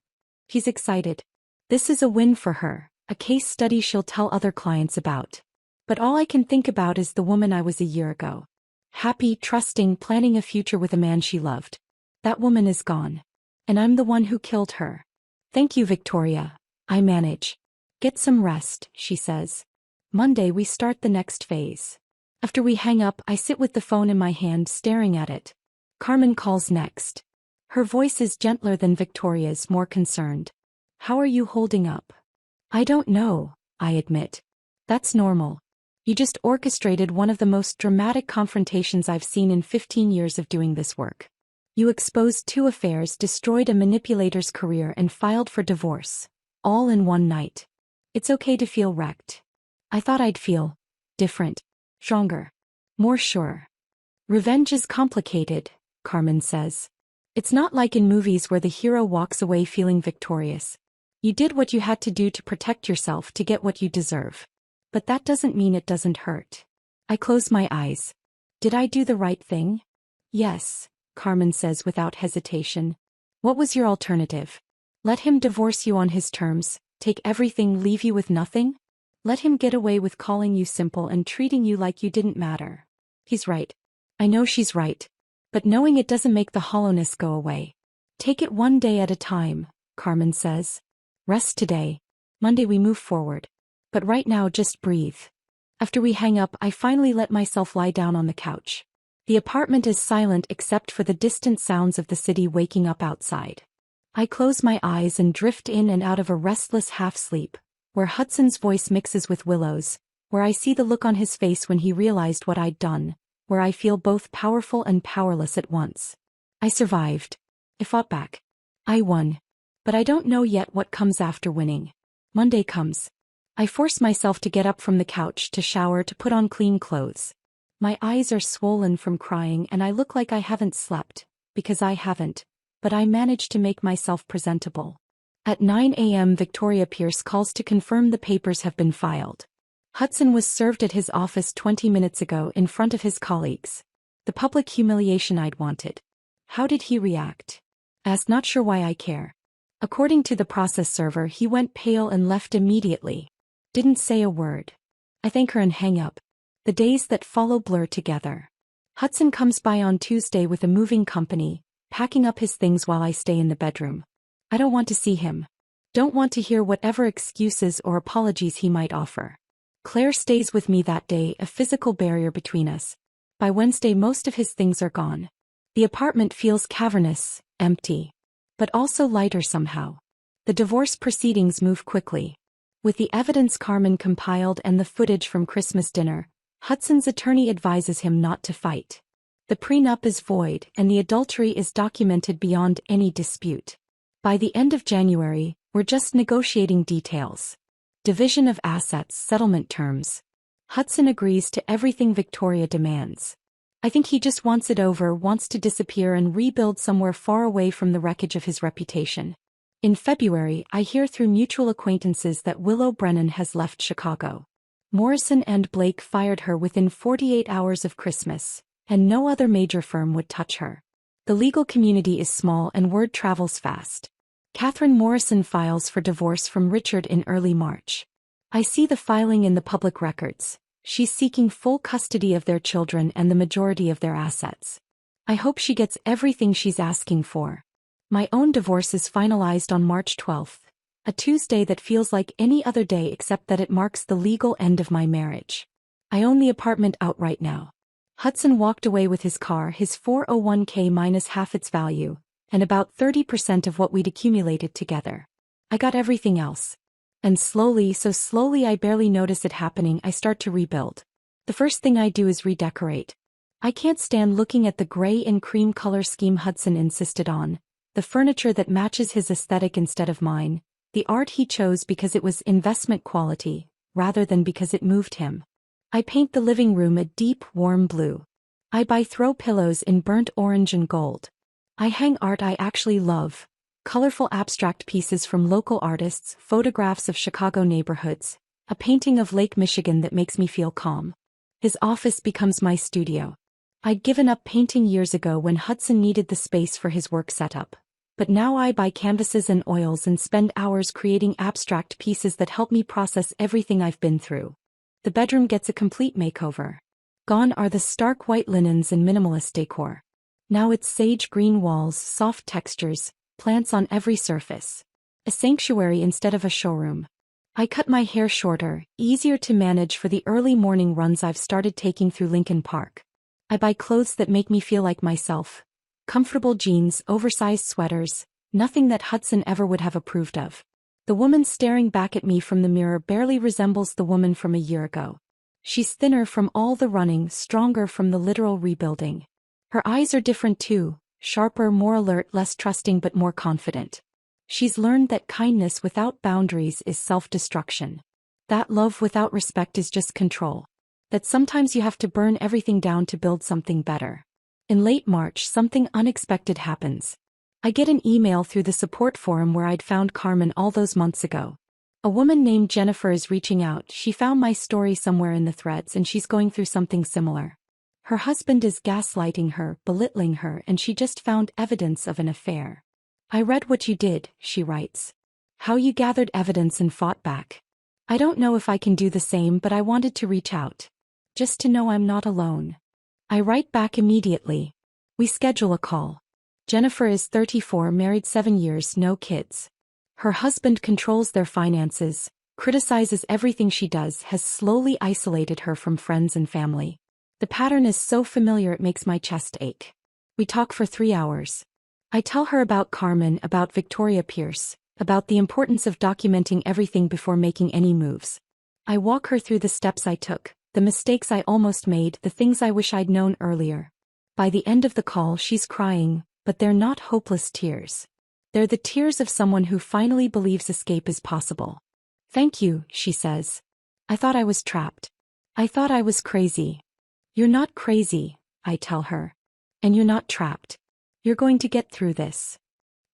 He's excited. This is a win for her, a case study she'll tell other clients about. But all I can think about is the woman I was a year ago. Happy, trusting, planning a future with a man she loved. That woman is gone. And I'm the one who killed her. Thank you, Victoria. I manage. Get some rest, she says. Monday we start the next phase. After we hang up, I sit with the phone in my hand staring at it. Carmen calls next. Her voice is gentler than Victoria's, more concerned. How are you holding up? I don't know, I admit. That's normal. You just orchestrated one of the most dramatic confrontations I've seen in 15 years of doing this work. You exposed 2 affairs, destroyed a manipulator's career and filed for divorce. All in one night. It's okay to feel wrecked. I thought I'd feel different, stronger, more sure. Revenge is complicated, Carmen says. It's not like in movies where the hero walks away feeling victorious. You did what you had to do to protect yourself to get what you deserve. But that doesn't mean it doesn't hurt. I close my eyes. Did I do the right thing? Yes. Carmen says without hesitation. What was your alternative? Let him divorce you on his terms, take everything, leave you with nothing? Let him get away with calling you simple and treating you like you didn't matter. He's right. I know she's right. But knowing it doesn't make the hollowness go away. Take it one day at a time, Carmen says. Rest today. Monday we move forward. But right now just breathe. After we hang up, I finally let myself lie down on the couch. The apartment is silent except for the distant sounds of the city waking up outside. I close my eyes and drift in and out of a restless half-sleep, where Hudson's voice mixes with Willow's, where I see the look on his face when he realized what I'd done, where I feel both powerful and powerless at once. I survived. I fought back. I won. But I don't know yet what comes after winning. Monday comes. I force myself to get up from the couch, to shower, to put on clean clothes. My eyes are swollen from crying and I look like I haven't slept, because I haven't, but I manage to make myself presentable. At 9 a.m. Victoria Pierce calls to confirm the papers have been filed. Hudson was served at his office 20 minutes ago in front of his colleagues. The public humiliation I'd wanted. How did he react? Asked, not sure why I care. According to the process server, he went pale and left immediately. Didn't say a word. I thank her and hang up. The days that follow blur together. Hudson comes by on Tuesday with a moving company, packing up his things while I stay in the bedroom. I don't want to see him. Don't want to hear whatever excuses or apologies he might offer. Claire stays with me that day, a physical barrier between us. By Wednesday most of his things are gone. The apartment feels cavernous, empty. But also lighter somehow. The divorce proceedings move quickly. With the evidence Carmen compiled and the footage from Christmas dinner, Hudson's attorney advises him not to fight. The prenup is void and the adultery is documented beyond any dispute. By the end of January, we're just negotiating details. Division of assets, settlement terms. Hudson agrees to everything Victoria demands. I think he just wants it over, wants to disappear and rebuild somewhere far away from the wreckage of his reputation. In February, I hear through mutual acquaintances that Willow Brennan has left Chicago. Morrison and Blake fired her within 48 hours of Christmas, and no other major firm would touch her. The legal community is small and word travels fast. Catherine Morrison files for divorce from Richard in early March. I see the filing in the public records. She's seeking full custody of their children and the majority of their assets. I hope she gets everything she's asking for. My own divorce is finalized on March 12th, a Tuesday that feels like any other day except that it marks the legal end of my marriage. I own the apartment outright now. Hudson walked away with his car, his 401k minus half its value, and about 30% of what we'd accumulated together. I got everything else. And slowly, so slowly I barely notice it happening, I start to rebuild. The first thing I do is redecorate. I can't stand looking at the gray and cream color scheme Hudson insisted on, the furniture that matches his aesthetic instead of mine, the art he chose because it was investment quality, rather than because it moved him. I paint the living room a deep, warm blue. I buy throw pillows in burnt orange and gold. I hang art I actually love. Colorful abstract pieces from local artists, photographs of Chicago neighborhoods, a painting of Lake Michigan that makes me feel calm. His office becomes my studio. I'd given up painting years ago when Hudson needed the space for his work setup. But now I buy canvases and oils and spend hours creating abstract pieces that help me process everything I've been through. The bedroom gets a complete makeover. Gone are the stark white linens and minimalist decor. Now it's sage green walls, soft textures, plants on every surface. A sanctuary instead of a showroom. I cut my hair shorter, easier to manage for the early morning runs I've started taking through Lincoln Park. I buy clothes that make me feel like myself. Comfortable jeans, oversized sweaters, nothing that Hudson ever would have approved of. The woman staring back at me from the mirror barely resembles the woman from a year ago. She's thinner from all the running, stronger from the literal rebuilding. Her eyes are different too, sharper, more alert, less trusting but more confident. She's learned that kindness without boundaries is self-destruction. That love without respect is just control. That sometimes you have to burn everything down to build something better. In late March, something unexpected happens. I get an email through the support forum where I'd found Carmen all those months ago. A woman named Jennifer is reaching out. She found my story somewhere in the threads and she's going through something similar. Her husband is gaslighting her, belittling her, and she just found evidence of an affair. I read what you did, she writes. How you gathered evidence and fought back. I don't know if I can do the same, but I wanted to reach out. Just to know I'm not alone. I write back immediately. We schedule a call. Jennifer is 34, married 7 years, no kids. Her husband controls their finances, criticizes everything she does, has slowly isolated her from friends and family. The pattern is so familiar it makes my chest ache. We talk for 3 hours. I tell her about Carmen, about Victoria Pierce, about the importance of documenting everything before making any moves. I walk her through the steps I took, the mistakes I almost made, the things I wish I'd known earlier. By the end of the call, she's crying, but they're not hopeless tears. They're the tears of someone who finally believes escape is possible. Thank you, she says. I thought I was trapped. I thought I was crazy. You're not crazy, I tell her. And you're not trapped. You're going to get through this.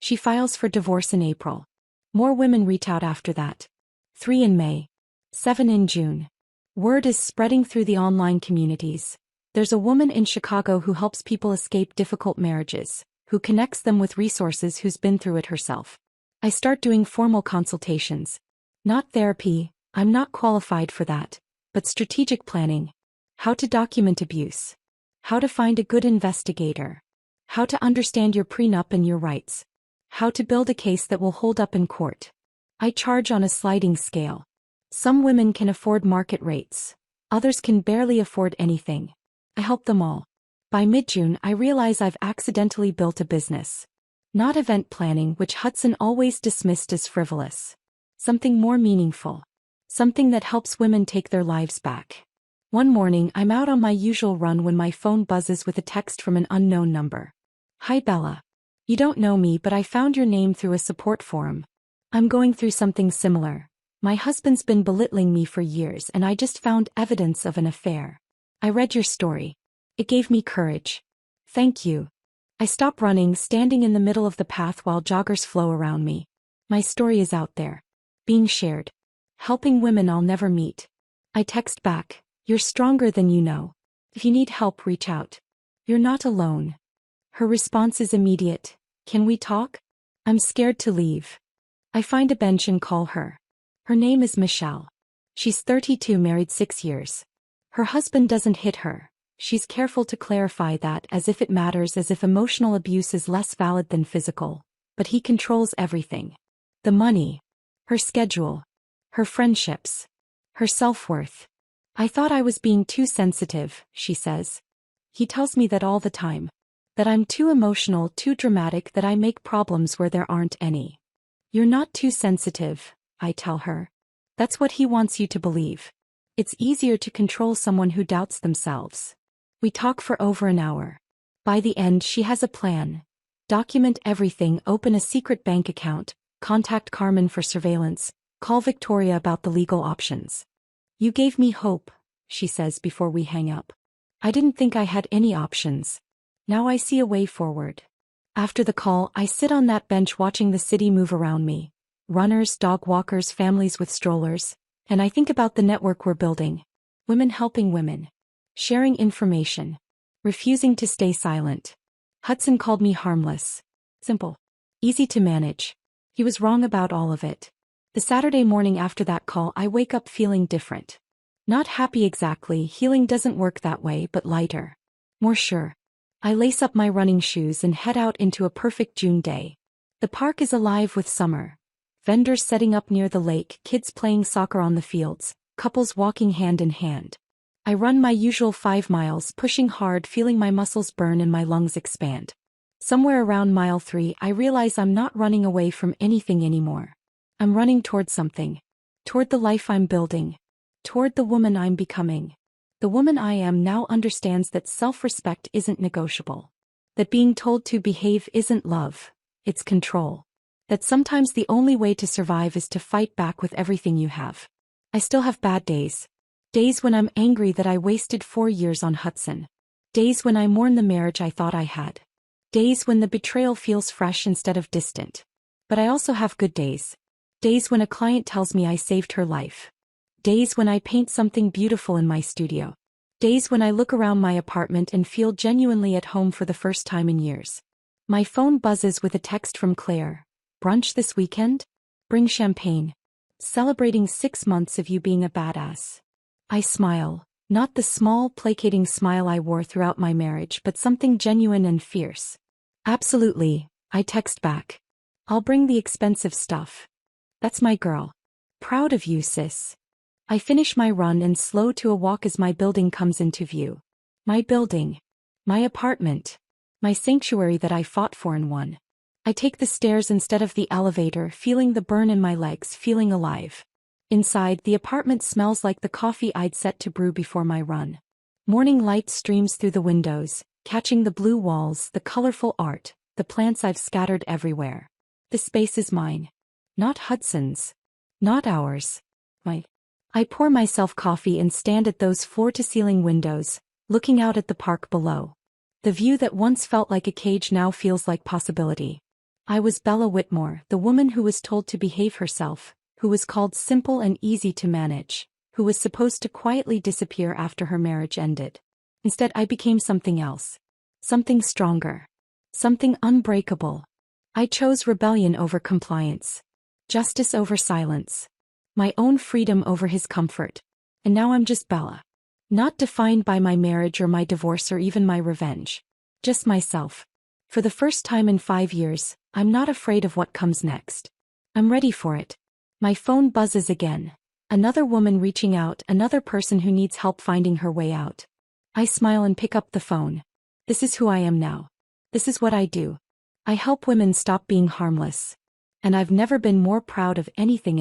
She files for divorce in April. More women reach out after that. 3 in May. 7 in June. Word is spreading through the online communities. There's a woman in Chicago who helps people escape difficult marriages, who connects them with resources, who's been through it herself. I start doing formal consultations. Not therapy, I'm not qualified for that, but strategic planning. How to document abuse. How to find a good investigator. How to understand your prenup and your rights. How to build a case that will hold up in court. I charge on a sliding scale. Some women can afford market rates. Others can barely afford anything. I help them all. By mid-June, I realize I've accidentally built a business. Not event planning, which Hudson always dismissed as frivolous. Something more meaningful. Something that helps women take their lives back. One morning, I'm out on my usual run when my phone buzzes with a text from an unknown number. Hi Bella. You don't know me, but I found your name through a support forum. I'm going through something similar. My husband's been belittling me for years and I just found evidence of an affair. I read your story. It gave me courage. Thank you. I stop running, standing in the middle of the path while joggers flow around me. My story is out there. Being shared. Helping women I'll never meet. I text back. You're stronger than you know. If you need help, reach out. You're not alone. Her response is immediate. Can we talk? I'm scared to leave. I find a bench and call her. Her name is Michelle. She's 32, married 6 years. Her husband doesn't hit her. She's careful to clarify that, as if it matters, as if emotional abuse is less valid than physical. But he controls everything. The money. Her schedule. Her friendships. Her self-worth. I thought I was being too sensitive, she says. He tells me that all the time. That I'm too emotional, too dramatic, that I make problems where there aren't any. You're not too sensitive, I tell her. That's what he wants you to believe. It's easier to control someone who doubts themselves. We talk for over an hour. By the end, she has a plan. Document everything, open a secret bank account, contact Carmen for surveillance, call Victoria about the legal options. You gave me hope, she says before we hang up. I didn't think I had any options. Now I see a way forward. After the call, I sit on that bench watching the city move around me. Runners, dog walkers, families with strollers. And I think about the network we're building. Women helping women. Sharing information. Refusing to stay silent. Hudson called me harmless. Simple. Easy to manage. He was wrong about all of it. The Saturday morning after that call, I wake up feeling different. Not happy exactly, healing doesn't work that way, but lighter. More sure. I lace up my running shoes and head out into a perfect June day. The park is alive with summer. Vendors setting up near the lake, kids playing soccer on the fields, couples walking hand in hand. I run my usual 5 miles, pushing hard, feeling my muscles burn and my lungs expand. Somewhere around mile 3, I realize I'm not running away from anything anymore. I'm running toward something. Toward the life I'm building. Toward the woman I'm becoming. The woman I am now understands that self-respect isn't negotiable. That being told to behave isn't love, it's control. That sometimes the only way to survive is to fight back with everything you have. I still have bad days. Days when I'm angry that I wasted 4 years on Hudson. Days when I mourn the marriage I thought I had. Days when the betrayal feels fresh instead of distant. But I also have good days. Days when a client tells me I saved her life. Days when I paint something beautiful in my studio. Days when I look around my apartment and feel genuinely at home for the first time in years. My phone buzzes with a text from Claire. Brunch this weekend? Bring champagne. Celebrating 6 months of you being a badass. I smile, not the small, placating smile I wore throughout my marriage, but something genuine and fierce. Absolutely, I text back. I'll bring the expensive stuff. That's my girl. Proud of you, sis. I finish my run and slow to a walk as my building comes into view. My building. My apartment. My sanctuary that I fought for and won. I take the stairs instead of the elevator, feeling the burn in my legs, feeling alive. Inside, the apartment smells like the coffee I'd set to brew before my run. Morning light streams through the windows, catching the blue walls, the colorful art, the plants I've scattered everywhere. The space is mine. Not Hudson's. Not ours. I pour myself coffee and stand at those floor-to-ceiling windows, looking out at the park below. The view that once felt like a cage now feels like possibility. I was Bella Whitmore, the woman who was told to behave herself, who was called simple and easy to manage, who was supposed to quietly disappear after her marriage ended. Instead, I became something else. Something stronger. Something unbreakable. I chose rebellion over compliance. Justice over silence. My own freedom over his comfort. And now I'm just Bella. Not defined by my marriage or my divorce or even my revenge. Just myself. For the first time in 5 years, I'm not afraid of what comes next. I'm ready for it. My phone buzzes again. Another woman reaching out, another person who needs help finding her way out. I smile and pick up the phone. This is who I am now. This is what I do. I help women stop being harmless. And I've never been more proud of anything